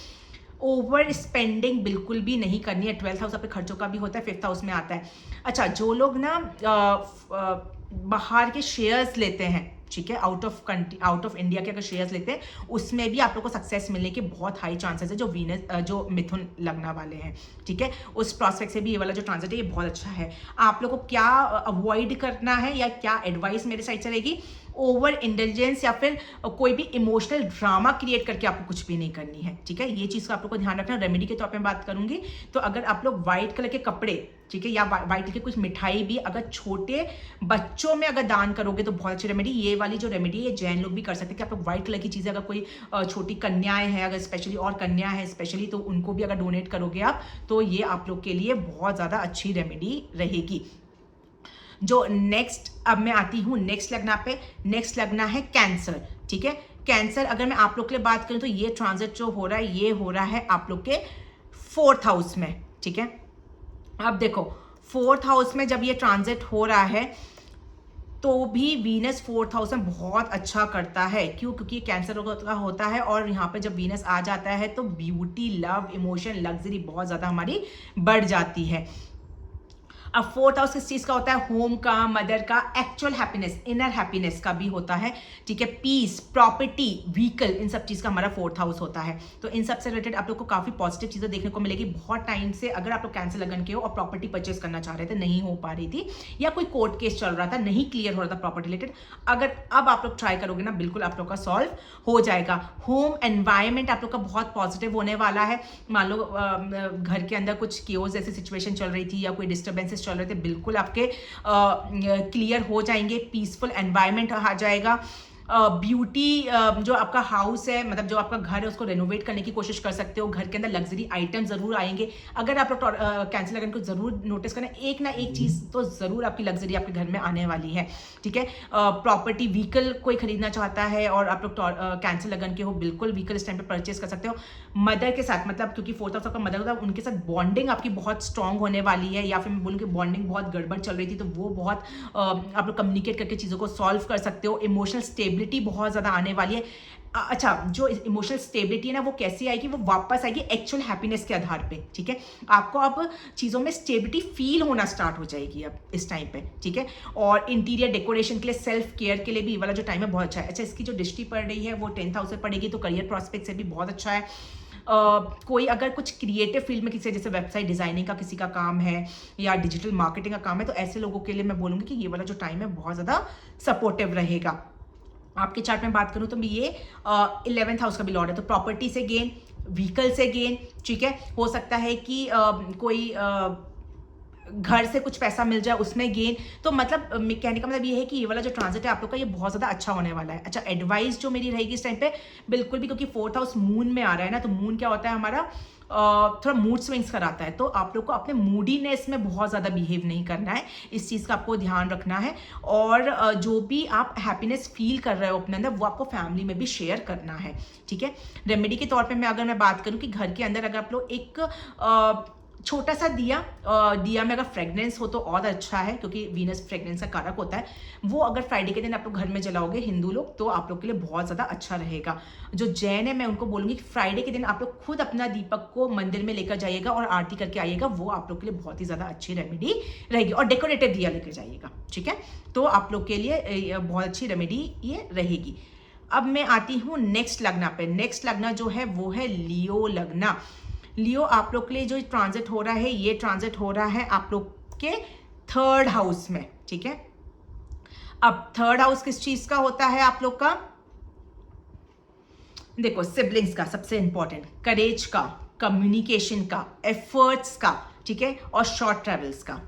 ओवर स्पेंडिंग बिल्कुल भी नहीं करनी है। 12th हाउस आपके खर्चों का भी होता है, 5th हाउस में आता है। अच्छा, जो लोग ना बाहर के शेयर्स लेते हैं, ठीक है, आउट ऑफ इंडिया के अगर शेयर्स लेते हैं, उसमें भी आप लोग को सक्सेस मिलने के बहुत हाई चांसेस है, जो मिथुन लगना वाले हैं। ठीक है, उस प्रोस्पेक्ट से भी ये वाला जो ट्रांजिट है ये बहुत अच्छा है। आप लोग को क्या अवॉइड करना है, या क्या एडवाइस मेरे साइड से रहेगी? ओवर इंटेलिजेंस या फिर कोई भी इमोशनल ड्रामा क्रिएट करके आपको कुछ भी नहीं करनी है। ठीक है, ये चीज़ का आप लोग को ध्यान रखना। रेमेडी के तौर पे बात करूंगी, तो अगर आप लोग व्हाइट कलर के कपड़े, ठीक है, या व्हाइट कलर की कुछ मिठाई भी अगर छोटे बच्चों में अगर दान करोगे तो बहुत अच्छी रेमेडी। ये वाली जो रेमेडी है ये जैन लोग भी कर सकते हैं कि आप लोग व्हाइट कलर की चीज़ें, अगर कोई छोटी कन्याएं हैं अगर स्पेशली, और कन्या है स्पेशली, तो उनको भी अगर डोनेट करोगे आप, तो ये आप लोग के लिए बहुत ज़्यादा अच्छी रेमेडी रहेगी। जो नेक्स्ट, अब मैं आती हूँ नेक्स्ट लगना पे। नेक्स्ट लगना है कैंसर। ठीक है, कैंसर अगर मैं आप लोग के लिए बात करूँ तो ये ट्रांजिट जो हो रहा है ये हो रहा है आप लोग के 4th हाउस में। ठीक है, अब देखो 4th हाउस में जब ये ट्रांजिट हो रहा है तो भी वीनस 4th हाउस में बहुत अच्छा करता है। क्यों? क्योंकि कैंसर का होता है, और यहाँ पे जब वीनस आ जाता है तो ब्यूटी, लव, इमोशन, लग्जरी बहुत ज़्यादा हमारी बढ़ जाती है। अब 4th हाउस किस चीज का होता है? होम का, मदर का, एक्चुअल हैप्पीनेस, इनर हैप्पीनेस का भी होता है। ठीक है, पीस, प्रॉपर्टी, व्हीकल, इन सब चीज का हमारा 4th हाउस होता है। तो इन सब से रिलेटेड आप लोग को काफी पॉजिटिव चीजें देखने को मिलेगी। बहुत टाइम से अगर आप लोग कैंसर लगन के हो और प्रॉपर्टी परचेस करना चाह रहे थे, नहीं हो पा रही थी, या कोई कोर्ट केस चल रहा था, नहीं क्लियर हो रहा था प्रॉपर्टी रिलेटेड, अगर अब आप लोग ट्राई करोगे ना, बिल्कुल आप लोग का सॉल्व हो जाएगा। होम एनवायरमेंट आप लोग का बहुत पॉजिटिव होने वाला है। मान लो घर के अंदर कुछ केओस जैसी सिचुएशन चल रही थी या कोई डिस्टर्बेंसेस चल रहे थे, बिल्कुल आपके क्लियर हो जाएंगे, पीसफुल एनवायरनमेंट आ जाएगा। ब्यूटी जो आपका हाउस है, मतलब जो आपका घर है, उसको रेनोवेट करने की कोशिश कर सकते हो। घर के अंदर लग्जरी आइटम जरूर आएंगे। अगर आप लोग कैंसिल लगन को जरूर नोटिस करें, एक ना एक चीज तो जरूर आपकी लग्जरी आपके घर में आने वाली है, ठीक है। प्रॉपर्टी व्हीकल कोई खरीदना चाहता है और आप लोग कैंसिल लगन के हो, बिल्कुल व्हीकल इस टाइम पे परचेस कर सकते हो। मदर के साथ, मतलब क्योंकि 4th हाउस आपका मदर होता है, उनके साथ बॉन्डिंग आपकी बहुत स्ट्रांग होने वाली है, या फिर मैं बोलूँ कि बॉन्डिंग बहुत गड़बड़ चल रही थी तो वो बहुत आप लोग कम्युनिकेट करके चीज़ों को सॉल्व कर सकते हो। इमोशनल स्टेबिलिटी बहुत ज़्यादा आने वाली है। अच्छा, जो इमोशनल स्टेबिलिटी है ना, वो कैसे आएगी? वो वापस आएगी एक्चुअल हैप्पीनेस के आधार पे, ठीक है। आपको अब चीज़ों में स्टेबिलिटी फील होना स्टार्ट हो जाएगी अब इस टाइम पे, ठीक है। और इंटीरियर डेकोरेशन के लिए, सेल्फ केयर के लिए भी ये वाला जो टाइम है बहुत अच्छा है। अच्छा, इसकी जो दृष्टि पड़ रही है वो 10th हाउस से पड़ेगी, तो करियर प्रॉस्पेक्ट से भी बहुत अच्छा है। कोई अगर कुछ क्रिएटिव फील्ड में किसी, जैसे वेबसाइट डिजाइनिंग का किसी का काम है या डिजिटल मार्केटिंग का काम है, तो ऐसे लोगों के लिए मैं बोलूँगी कि ये वाला जो टाइम है बहुत ज़्यादा सपोर्टिव रहेगा। आपके चार्ट में बात करूँ तो ये 11th हाउस का भी लॉर्ड है, तो प्रॉपर्टी से गेन, व्हीकल से गेन, ठीक है। हो सकता है कि कोई घर से कुछ पैसा मिल जाए, उसमें गेन। तो मतलब कहने का मतलब ये है कि ये वाला जो ट्रांजिट है आप लोग का, ये बहुत ज़्यादा अच्छा होने वाला है। अच्छा, एडवाइस जो मेरी रहेगी इस टाइम पे, बिल्कुल भी, क्योंकि 4th हाउस मून में आ रहा है ना, तो मून क्या होता है हमारा, थोड़ा मूड स्विंग्स कराता है। तो आप लोग को अपने मूडीनेस में बहुत ज़्यादा बिहेव नहीं करना है, इस चीज़ का आपको ध्यान रखना है। और जो भी आप हैप्पीनेस फील कर रहे हो अपने अंदर, वो आपको फैमिली में भी शेयर करना है, ठीक है। रेमेडी के तौर पे अगर मैं बात करूँ कि घर के अंदर अगर आप लोग एक छोटा सा दिया में अगर फ्रेगनेंस हो तो और अच्छा है, क्योंकि वीनस फ्रेगनेंस का कारक होता है। वो अगर फ्राइडे के दिन आप लोग घर में जलाओगे हिंदू लोग, तो आप लोग के लिए बहुत ज़्यादा अच्छा रहेगा। जो जैन है, मैं उनको बोलूँगी कि फ्राइडे के दिन आप लोग खुद अपना दीपक को मंदिर में लेकर जाइएगा और आरती करके आइएगा, वो आप लोग के लिए बहुत ही ज़्यादा अच्छी रेमेडी रहेगी। और डेकोरेटिव दिया लेकर जाइएगा, ठीक है। तो आप लोग के लिए बहुत अच्छी रेमेडी ये रहेगी। अब मैं आती हूँ नेक्स्ट लग्न पे। नेक्स्ट लग्न जो है वो है लियो लग्न। लियो, आप लोग के लिए जो ट्रांजिट हो रहा है, ये ट्रांजिट हो रहा है आप लोग के 3rd हाउस में, ठीक है। अब 3rd हाउस किस चीज का होता है आप लोग का? देखो, सिबलिंग्स का, सबसे इंपॉर्टेंट, करेज का, कम्युनिकेशन का, एफर्ट्स का, ठीक है, और शॉर्ट ट्रेवल्स का।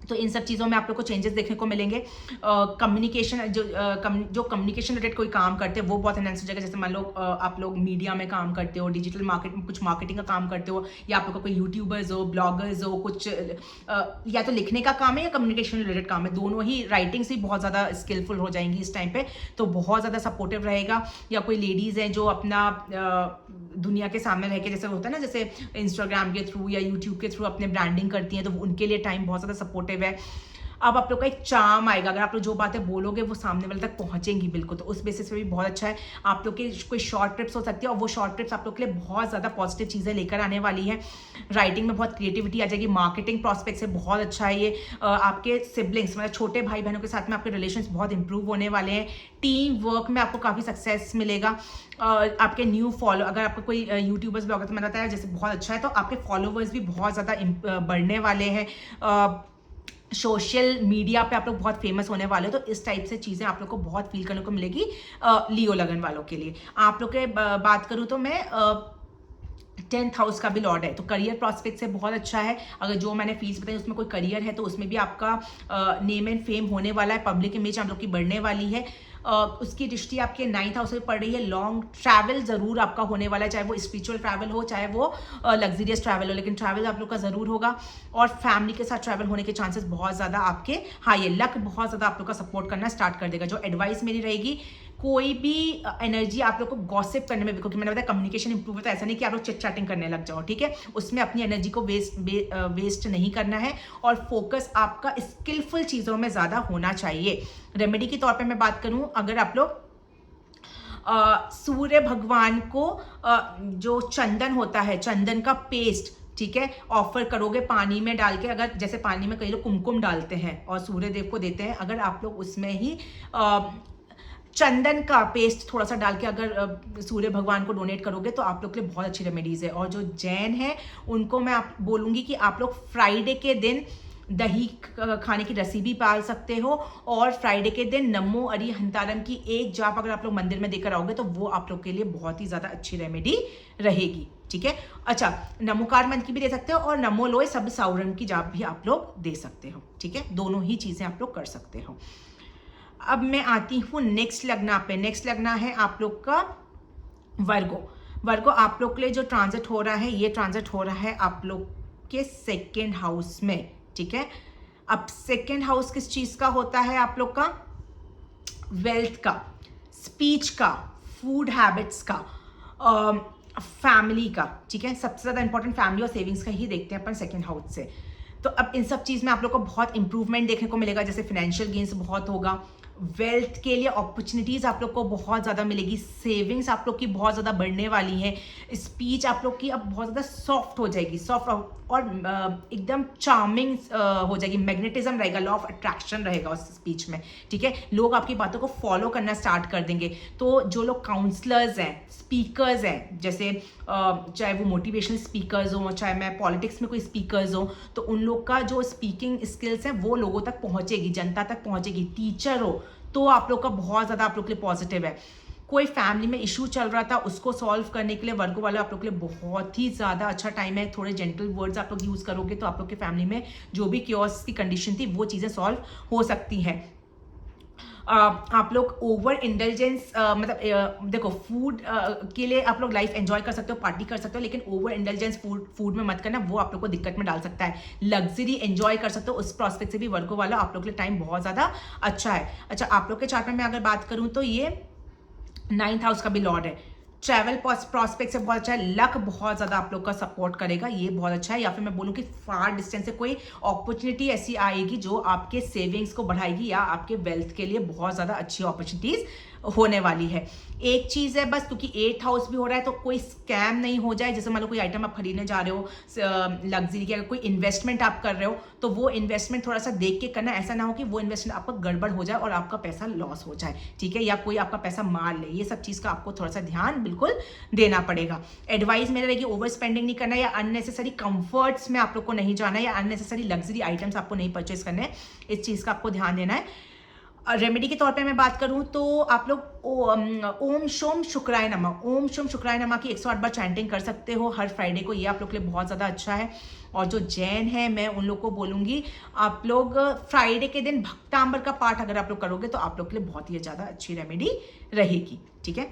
तो इन सब चीज़ों में आप लोग को चेंजेस देखने को मिलेंगे। कम्युनिकेशन जो कम्युनिकेशन रिलेटेड कोई काम करते हैं वो बहुत एनहांस हो जाएगा। जैसे मान लो आप लोग मीडिया में काम करते हो, डिजिटल मार्केट में कुछ मार्केटिंग का काम करते हो, या आप लोग का कोई यूट्यूबर्स हो, ब्लॉगर्स हो, कुछ या तो लिखने का काम है या कम्युनिकेशन रिलेटेड काम है, दोनों ही। राइटिंग्स भी बहुत ज़्यादा स्किलफुल हो जाएंगी इस टाइम पे, तो बहुत ज़्यादा सपोर्टिव रहेगा। या कोई लेडीज़ हैं जो अपना दुनिया के सामने रह के, जैसे होता है ना, जैसे इंस्टाग्राम के थ्रू या यूट्यूब के थ्रू अपने ब्रांडिंग करती हैं, तो उनके लिए टाइम बहुत ज़्यादा सपोर्टिव है। अब आप लोग का एक चार्म आएगा, अगर आप लोग जो बातें बोलोगे वो सामने वाले तक पहुंचेंगी बिल्कुल, तो उस बेसिस पे भी बहुत अच्छा है। आप लोग के कोई शॉर्ट ट्रिप्स हो सकती है, और वो शॉर्ट ट्रिप्स आप लोग के लिए बहुत ज़्यादा पॉजिटिव चीज़ें लेकर आने वाली है। राइटिंग में बहुत क्रिएटिविटी आ जाएगी, मार्केटिंग प्रॉस्पेक्ट से बहुत अच्छा है ये। आपके सिबलिंग्स, मतलब छोटे भाई बहनों के साथ में आपके रिलेशंस बहुत इंप्रूव होने वाले हैं। टीम वर्क में आपको काफ़ी सक्सेस मिलेगा। आपके न्यू फॉलो, अगर आपका कोई यूट्यूबर्स ब्लॉगर, तो मैंने बताया जैसे बहुत अच्छा है, तो आपके फॉलोवर्स भी बहुत ज़्यादा बढ़ने वाले हैं। सोशल मीडिया पे आप लोग बहुत फेमस होने वाले हो, तो इस टाइप से चीज़ें आप लोग को बहुत फील करने को मिलेगी लियो लगन वालों के लिए। आप लोग के बात करूँ तो मैं 10th हाउस का भी लॉर्ड है, तो करियर प्रॉस्पेक्ट से बहुत अच्छा है। अगर जो मैंने फीस बताई उसमें कोई करियर है, तो उसमें भी आपका नेम एंड फेम होने वाला है, पब्लिक इमेज आप लोग की बढ़ने वाली है। उसकी दृष्टि आपके 9th हाउस में पड़ रही है। लॉन्ग ट्रैवल जरूर आपका होने वाला है, चाहे वो स्पिरिचुअल ट्रैवल हो, चाहे वो लग्जरियस ट्रैवल हो, लेकिन ट्रैवल आप लोग का जरूर होगा। और फैमिली के साथ ट्रैवल होने के चांसेस बहुत ज़्यादा आपके हाई है। लक बहुत ज़्यादा आप लोग का सपोर्ट करना स्टार्ट कर देगा। जो एडवाइस मेरी रहेगी, कोई भी एनर्जी आप लोग को गॉसिप करने में, क्योंकि मैंने बताया कम्युनिकेशन इंप्रूव होता है, ऐसा नहीं कि आप लोग चिट चैटिंग करने लग जाओ, ठीक है। उसमें अपनी एनर्जी को वेस्ट नहीं करना है, और फोकस आपका स्किलफुल चीज़ों में ज़्यादा होना चाहिए। रेमेडी के तौर पे मैं बात करूं, अगर आप लोग सूर्य भगवान को जो चंदन होता है, चंदन का पेस्ट, ठीक है, ऑफर करोगे पानी में डाल के। अगर जैसे पानी में कई लोग कुमकुम डालते हैं और सूर्य देव को देते हैं, अगर आप लोग उसमें ही चंदन का पेस्ट थोड़ा सा डाल के अगर सूर्य भगवान को डोनेट करोगे, तो आप लोग के लिए बहुत अच्छी रेमेडीज है। और जो जैन है उनको मैं आप बोलूँगी कि आप लोग फ्राइडे के दिन दही खाने की रेसिपी पाल सकते हो, और फ्राइडे के दिन नमो अरि हंतारम की एक जाप अगर आप लोग मंदिर में देकर आओगे, तो वो आप लोग के लिए बहुत ही ज़्यादा अच्छी रेमेडी रहेगी, ठीक है। अच्छा, नमोकार मंत्र की भी दे सकते हो, और नमो लोय सब साउरन की जाप भी आप लोग दे सकते हो, ठीक है। दोनों ही चीज़ें आप लोग कर सकते हो। अब मैं आती हूँ नेक्स्ट लग्ना पे। नेक्स्ट लग्ना है आप लोग का वर्गो। वर्गो आप लोग के लिए जो ट्रांजिट हो रहा है, ये ट्रांजिट हो रहा है आप लोग के सेकेंड हाउस में, ठीक है। अब सेकेंड हाउस किस चीज का होता है आप लोग का? वेल्थ का, स्पीच का, फूड हैबिट्स का, फैमिली का, ठीक है। सबसे ज़्यादा इंपॉर्टेंट फैमिली और सेविंग्स का ही देखते हैं अपन सेकेंड हाउस से। तो अब इन सब चीज़ में आप लोग को बहुत इंप्रूवमेंट देखने को मिलेगा, जैसे फिनेंशियल गेन्स बहुत होगा, वेल्थ के लिए अपॉर्चुनिटीज़ आप लोग को बहुत ज़्यादा मिलेगी, सेविंग्स आप लोग की बहुत ज़्यादा बढ़ने वाली है, स्पीच आप लोग की अब बहुत ज़्यादा सॉफ्ट हो जाएगी, सॉफ्ट और एकदम चार्मिंग हो जाएगी, मैग्नेटिज्म रहेगा, लॉ ऑफ अट्रैक्शन रहेगा उस स्पीच में, ठीक है। लोग आपकी बातों को फॉलो करना स्टार्ट कर देंगे। तो जो लोग काउंसलर्स हैं, स्पीकर्स हैं, जैसे चाहे वो मोटिवेशनल स्पीकर्स हो, चाहे मैं पॉलिटिक्स में कोई स्पीकर्स हो, तो उन लोग का जो स्पीकिंग स्किल्स है वो लोगों तक पहुंचेगी, जनता तक पहुंचेगी। टीचर हो तो आप लोग का बहुत ज़्यादा आप लोग के लिए पॉजिटिव है। कोई फैमिली में इशू चल रहा था, उसको सॉल्व करने के लिए वर्गो वाले आप लोग के लिए बहुत ही ज़्यादा अच्छा टाइम है। थोड़े जेंटल वर्ड्स आप लोग यूज़ करोगे तो आप लोग के फैमिली में जो भी क्योर्स की कंडीशन थी वो चीज़ें सॉल्व हो सकती हैं। आप लोग ओवर इंडल्जेंस देखो फूड के लिए आप लोग लाइफ एंजॉय कर सकते हो, पार्टी कर सकते हो, लेकिन ओवर इंडल्जेंस फूड में मत करना, वो आप लोग को दिक्कत में डाल सकता है। लग्जरी एंजॉय कर सकते हो, उस प्रोस्पेक्ट से भी वर्गो वाला आप लोग के लिए टाइम बहुत ज़्यादा अच्छा है। अच्छा, आप लोग के चार्ट में मैं अगर बात करूँ तो ये 9th हाउस का भी लॉर्ड है। ट्रैवल प्रॉस्पेक्ट से बहुत अच्छा है, लक बहुत ज़्यादा आप लोग का सपोर्ट करेगा, ये बहुत अच्छा है। या फिर मैं बोलूँ कि फार डिस्टेंस से कोई अपॉर्चुनिटी ऐसी आएगी जो आपके सेविंग्स को बढ़ाएगी या आपके वेल्थ के लिए बहुत ज़्यादा अच्छी अपॉर्चुनिटीज़ होने वाली है। एक चीज़ है बस, क्योंकि 8th हाउस भी हो रहा है तो कोई स्कैम नहीं हो जाए। जैसे मान लो कोई आइटम आप खरीदने जा रहे हो लग्जरी की, अगर कोई इन्वेस्टमेंट आप कर रहे हो तो वो इन्वेस्टमेंट थोड़ा सा देख के करना, ऐसा ना हो कि वो इन्वेस्टमेंट आपका गड़बड़ हो जाए और आपका पैसा लॉस हो जाए, ठीक है, या कोई आपका पैसा मार ले। ये सब चीज़ का आपको थोड़ा सा ध्यान बिल्कुल देना पड़ेगा। एडवाइस मेरा रहेगी ओवर स्पेंडिंग नहीं करना, या अननेसेसरी कंफर्ट्स में आप लोग को नहीं जाना, या अननेसेसरी लग्जरी आइटम्स आपको नहीं परचेज करने हैं। इस चीज़ का आपको ध्यान देना है। रेमेडी के तौर पे मैं बात करूं तो आप लोग ओम शोम शुक्राय नमः, ओम शोम शुक्राय नमः की 108 बार चैंटिंग कर सकते हो हर फ्राइडे को, ये आप लोग के लिए बहुत ज़्यादा अच्छा है। और जो जैन है मैं उन लोग को बोलूँगी आप लोग फ्राइडे के दिन भक्तांबर का पाठ अगर आप लोग करोगे तो आप लोग के लिए बहुत ही ज़्यादा अच्छी रेमेडी रहेगी, ठीक है।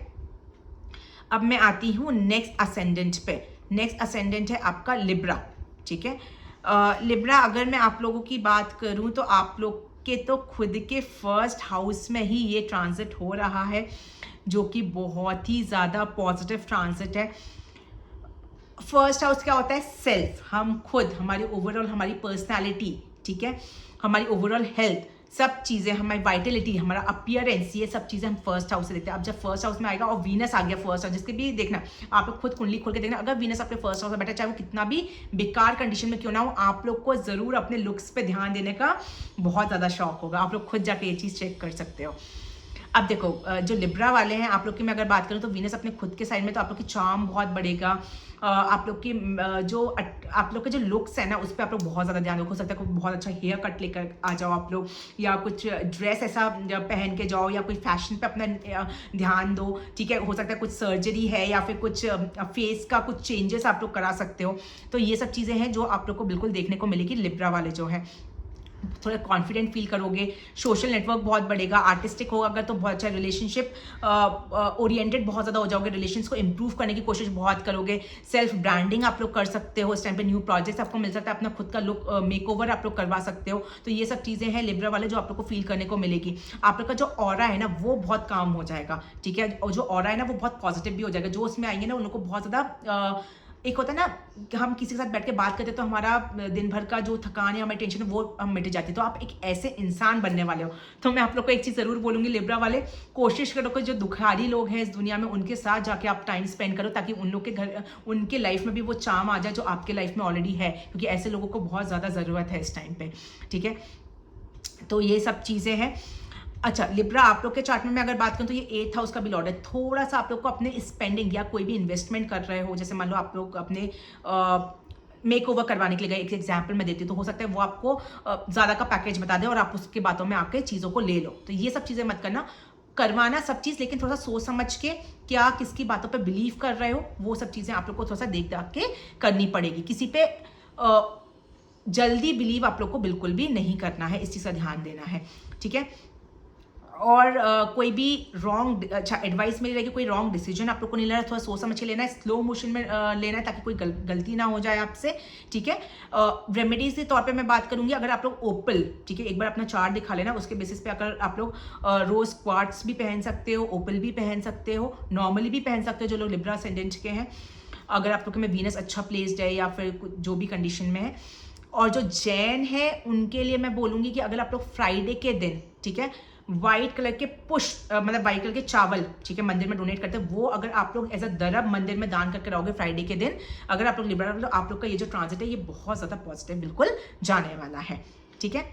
अब मैं आती हूँ नेक्स्ट असेंडेंट पे। नेक्स्ट असेंडेंट है आपका लिब्रा, ठीक है। लिब्रा अगर मैं आप लोगों की बात करूँ तो आप लोग के तो खुद के फर्स्ट हाउस में ही ये ट्रांजिट हो रहा है, जो कि बहुत ही ज़्यादा पॉजिटिव ट्रांजिट है। फर्स्ट हाउस क्या होता है? सेल्फ, हम खुद, हमारी ओवरऑल हमारी पर्सनालिटी, ठीक है, हमारी ओवरऑल हेल्थ, सब चीज़ें, हमारी वाइटलिटी, हमारा अपीयरेंस, ये सब चीज़ें हम फर्स्ट हाउस से देखते हैं। अब जब फर्स्ट हाउस में आएगा और वीनस आ गया फर्स्ट हाउस, जिसके भी देखना आप लोग खुद कुंडली खोल के देखना, अगर वीनस अपने फर्स्ट हाउस में बैठा, चाहे वो कितना भी बेकार कंडीशन में क्यों ना हो, आप लोग को ज़रूर अपने लुक्स पे ध्यान देने का बहुत ज़्यादा शौक होगा। आप लोग खुद जाके ये चीज़ चेक कर सकते हो। अब देखो जो लिब्रा वाले हैं आप लोग की मैं अगर बात करूँ तो वीनस अपने खुद के साइड में, तो आप लोग की चार्म बहुत बढ़ेगा। आप लोग की जो आप लोग के जो लुक्स है ना उस पर आप लोग बहुत ज़्यादा ध्यान रखो। हो सकता है कोई बहुत अच्छा हेयर कट लेकर आ जाओ आप लोग, या कुछ ड्रेस ऐसा पहन के जाओ, या कोई फैशन पे अपना ध्यान दो, ठीक है। हो सकता है कुछ सर्जरी है या फिर कुछ फेस का कुछ चेंजेस आप लोग करा सकते हो। तो ये सब चीज़ें हैं जो आप लोग को बिल्कुल देखने को मिलेगी। लिब्रा वाले जो है थोड़ा कॉन्फिडेंट फील करोगे, सोशल नेटवर्क बहुत बढ़ेगा, आर्टिस्टिक होगा अगर तो बहुत अच्छा, रिलेशनशिप ओरिएंटेड बहुत ज़्यादा हो जाओगे, रिलेशंस को इंप्रूव करने की कोशिश बहुत करोगे। सेल्फ ब्रांडिंग आप लोग कर सकते हो, इस टाइम पे न्यू प्रोजेक्ट्स आपको मिल सकता है, अपना खुद का लुक मेकओवर आप लोग करवा सकते हो। तो ये सब चीज़ें हैं लिब्रा वाले जो आप लोग को फील करने को मिलेगी। आप लोग का जो ऑरा है ना वो बहुत काम हो जाएगा, ठीक है, और जो ऑरा है ना वो बहुत पॉजिटिव भी हो जाएगा। जो उसमें आएंगे ना उन लोग को बहुत ज़्यादा एक होता है ना कि हम किसी के साथ बैठ के बात करते तो हमारा दिन भर का जो थकान है, हमारी टेंशन है वो हम मिट जाती है। तो आप एक ऐसे इंसान बनने वाले हो। तो मैं आप लोग को एक चीज़ ज़रूर बोलूँगी, लिब्रा वाले कोशिश करो कि जो दुखारी लोग हैं इस दुनिया में उनके साथ जाके आप टाइम स्पेंड करो, ताकि उन लोग के घर, उनके लाइफ में भी वो चार्म आ जाए जो आपके लाइफ में ऑलरेडी है, क्योंकि ऐसे लोगों को बहुत ज़्यादा ज़रूरत है इस टाइम पर, ठीक है। तो ये सब चीज़ें हैं। अच्छा, लिब्रा आप लोग के चार्ट में मैं अगर बात करूं तो ये 8th हाउस का भी लॉर्ड है। थोड़ा सा आप लोग को अपने स्पेंडिंग या कोई भी इन्वेस्टमेंट कर रहे हो, जैसे मान लो आप लोग अपने मेक ओवर करवाने के लिए गए, एक एग्जाम्पल मैं देती हूँ, तो हो सकता है वो आपको ज़्यादा का पैकेज बता दे और आप उसके बातों में आके चीज़ों को ले लो। तो ये सब चीज़ें मत करना, करवाना सब चीज़, लेकिन थोड़ा सा सोच समझ के, क्या किसकी बातों पर बिलीव कर रहे हो, वो सब चीज़ें आप लोग को थोड़ा सा देख दाख के करनी पड़ेगी। किसी पे जल्दी बिलीव आप लोग को बिल्कुल भी नहीं करना है, इस चीज़ का ध्यान देना है, ठीक है। और कोई भी रॉन्ग एडवाइस मिल रहेगी, कोई रॉन्ग डिसीजन आप लोग को नहीं लेना है, थोड़ा सोच समझ के लेना है, स्लो मोशन में लेना है ताकि कोई गलती ना हो जाए आपसे, ठीक है। रेमेडीज के तौर पे मैं बात करूंगी, अगर आप लोग ओपल, ठीक है, एक बार अपना चार्ट दिखा लेना, उसके बेसिस पे अगर आप लोग रोज क्वार्ट्स भी पहन सकते हो, ओपल भी पहन सकते हो, नॉर्मली भी पहन सकते हो जो लोग लिब्रा असेंडेंट के हैं, अगर आप लोग में वीनस अच्छा प्लेस्ड है या फिर जो भी कंडीशन में है। और जो जैन है उनके लिए मैं बोलूंगी कि अगर आप लोग फ्राइडे के दिन, ठीक है, व्हाइट कलर के मतलब व्हाइट कलर के चावल, ठीक है, मंदिर में डोनेट करते हैं, वो अगर आप लोग एज अ दरब मंदिर में दान करके रहोगे फ्राइडे के दिन, अगर आप लोग लिब्रा, तो आप लोग का ये जो ट्रांजिट है ये बहुत ज्यादा पॉजिटिव बिल्कुल जाने वाला है, ठीक है।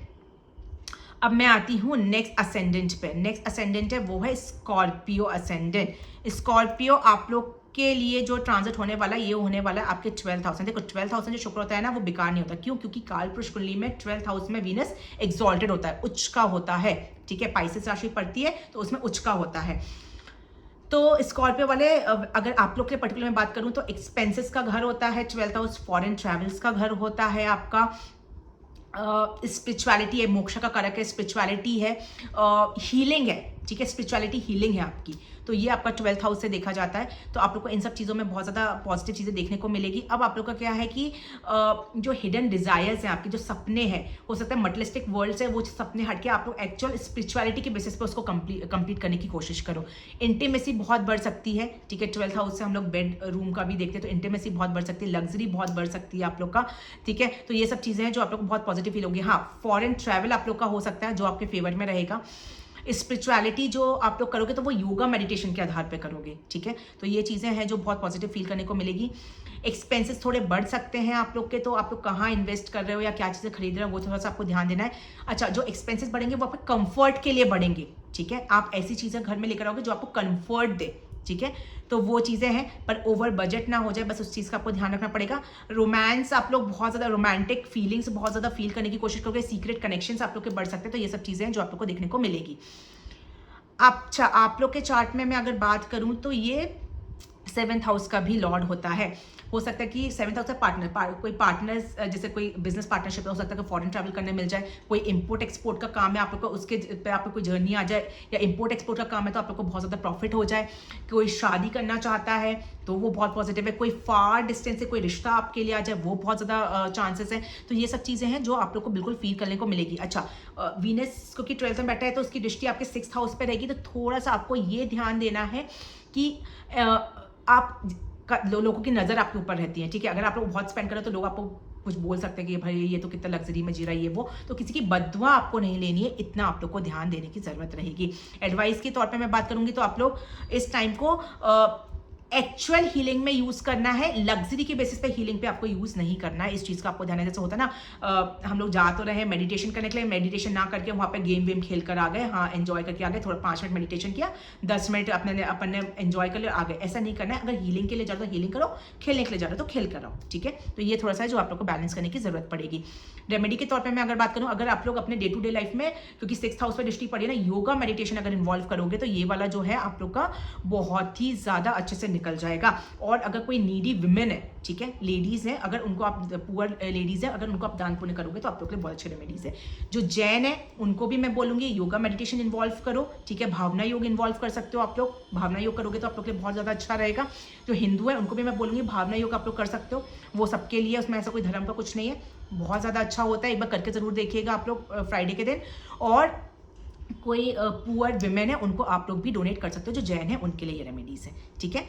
अब मैं आती हूँ नेक्स्ट असेंडेंट पे। नेक्स्ट असेंडेंट है वो है स्कॉर्पियो असेंडेंट। स्कॉर्पियो आप लोग के लिए जो ट्रांजिट होने वाला है ये होने वाला है आपके 12th हाउस में। देखो 12th हाउस में जो शुक्र होता है ना वो बेकार नहीं होता, क्यों? क्योंकि कालपुरुष कुंडली में 12th हाउस में वीनस एक्सॉल्टेड होता है, उच्च का होता है, ठीक है। पाइसेस राशि पड़ती है तो उसमें उच्च का होता है। तो स्कॉर्पियो वाले, अगर आप लोग के पर्टिकुलर में बात करूं तो एक्सपेंसेस का घर होता है 12th हाउस, फॉरेन ट्रैवल्स का घर होता है आपका, स्पिरिचुअलिटी है, मोक्ष का कारक है, स्पिरिचुअलिटी है, हीलिंग है, ठीक है, स्पिरिचुअलिटी हीलिंग है आपकी, तो ये आपका 12th हाउस से देखा जाता है। तो आप लोग को इन सब चीज़ों में बहुत ज़्यादा पॉजिटिव चीज़ें देखने को मिलेगी। अब आप लोग का क्या है कि जो हिडन डिजायर्स हैं आपके, जो सपने हैं, हो सकता है मटेरियलिस्टिक वर्ल्ड से वो सपने हटके आप लोग एक्चुअल स्पिरिचुअलिटी के बेसिस पे उसको कंप्लीट करने की कोशिश करो। इंटीमेसी बहुत बढ़ सकती है, ठीक है, 12th हाउस से हम लोग बेड रूम का भी देखते हैं, तो इंटीमेसी बहुत बढ़ सकती है, लग्जरी बहुत बढ़ सकती है आप लोग का, ठीक है। तो ये सब चीज़ें हैं जो आप लोग को बहुत पॉजिटिव फील होगी। हाँ, फॉरेन ट्रैवल आप लोग का हो सकता है जो आपके फेवर में रहेगा। स्पिरिचुअलिटी जो आप लोग करोगे तो वो योगा मेडिटेशन के आधार पे करोगे, ठीक है। तो ये चीज़ें हैं जो बहुत पॉजिटिव फील करने को मिलेगी। एक्सपेंसेस थोड़े बढ़ सकते हैं आप लोग के, तो आप लोग कहाँ इन्वेस्ट कर रहे हो या क्या चीज़ें खरीद रहे हो वो थोड़ा सा आपको ध्यान देना है। अच्छा, जो एक्सपेंसेस बढ़ेंगे वो आपके कंफर्ट के लिए बढ़ेंगे, ठीक है। आप ऐसी चीज़ें घर में लेकर आओगे जो आपको कंफर्ट दे, ठीक है। तो वो चीज़ें हैं, पर ओवर बजट ना हो जाए, बस उस चीज़ का आपको ध्यान रखना पड़ेगा। रोमांस आप लोग बहुत ज़्यादा रोमांटिक फीलिंग्स बहुत ज़्यादा फील करने की कोशिश करोगे, सीक्रेट कनेक्शंस आप लोग के बढ़ सकते हैं, तो ये सब चीज़ें हैं जो आप लोग को देखने को मिलेगी। अच्छा, आप लोग के चार्ट में मैं अगर बात करूं तो ये 7th हाउस का भी लॉर्ड होता है। हो सकता है कि 7th हाउस से कोई पार्टनर्स, जैसे कोई बिजनेस पार्टनरशिप हो सकता है कि फॉरेन ट्रैवल करने मिल जाए, कोई इंपोर्ट एक्सपोर्ट का काम है आप लोग को, उसके पे आप लोग कोई जर्नी आ जाए, या इंपोर्ट एक्सपोर्ट का काम है तो आप लोग को बहुत ज़्यादा प्रॉफिट हो जाए। कोई शादी करना चाहता है तो वो बहुत पॉजिटिव है। कोई फार डिस्टेंस से कोई रिश्ता आपके लिए आ जाए, वो बहुत ज़्यादा चांसेस है। तो ये सब चीज़ें हैं जो आप लोग को बिल्कुल फील करने को मिलेगी। अच्छा, वीनस क्योंकि 12th में बैठा है तो उसकी दृष्टि आपके 6th हाउस पे रहेगी, तो थोड़ा सा आपको ये ध्यान देना है कि आप लोगों की नज़र आपके ऊपर रहती है, ठीक है। अगर आप लोग बहुत स्पेंड करो तो लोग आपको कुछ बोल सकते हैं कि भाई ये तो कितना लग्जरी में जी रहा है ये वो, तो किसी की बददुआ आपको नहीं लेनी है, इतना आप लोग को ध्यान देने की ज़रूरत रहेगी। एडवाइस के तौर पे मैं बात करूंगी तो आप लोग इस टाइम को एक्चुअल हीलिंग में यूज करना है, लग्जरी के बेसिस पे हीलिंग पे आपको यूज नहीं करना है। इस चीज का आपको ध्यान है। जैसे होता है ना, हम लोग जा तो रहे मेडिटेशन करने के लिए, मेडिटेशन ना करके वहां पे गेम वेम खेल कर आ गए, हाँ एंजॉय करके आ गए, थोड़ा 5 मिनट मेडिटेशन किया, 10 मिनट अपन ने एंजॉय कर लिया, आ गए, ऐसा नहीं करना है। अगर हीलिंग के लिए जा रहे हो तो हीलिंग करो, खेलने के लिए जा रहे हो तो खेल कर आओ, ठीक है। तो ये थोड़ा सा है जो आप लोग को बैलेंस करने की जरूरत पड़ेगी। रेमेडी के तौर पर मैं अगर बात करूँ, अगर आप लोग अपने डे टू डे लाइफ में, क्योंकि 6th हाउस पर दृष्टि पड़ी है ना, योगा मेडिटेशन अगर इन्वॉल्व करोगे तो ये वाला जो है आप लोग का बहुत ही ज्यादा अच्छे से निकल जाएगा। और अगर कोई नीडी विमेन है, ठीक है, लेडीज है, अगर उनको आप पुअर लेडीज है, अगर उनको आप दान पुण्य करोगे तो आप लोग के लिए बहुत अच्छे रेमेडीज है। जो जैन है उनको भी मैं बोलूंगी योगा मेडिटेशन इन्वॉल्व करो, ठीक है। भावना योग इन्वॉल्व कर सकते हो आप लोग, भावना योग करोगे तो आप लोग के लिए बहुत ज्यादा अच्छा रहेगा। जो हिंदू है उनको भी मैं बोलूंगी भावना योग आप लोग कर सकते हो, वो सबके लिए, उसमें ऐसा कोई धर्म का कुछ नहीं है, बहुत ज्यादा अच्छा होता है, एक बार करके जरूर देखिएगा आप लोग फ्राइडे के दिन। और कोई पुअर विमेन है उनको आप लोग भी डोनेट कर सकते हो, जो जैन है उनके लिए ये रेमेडीज है, ठीक है।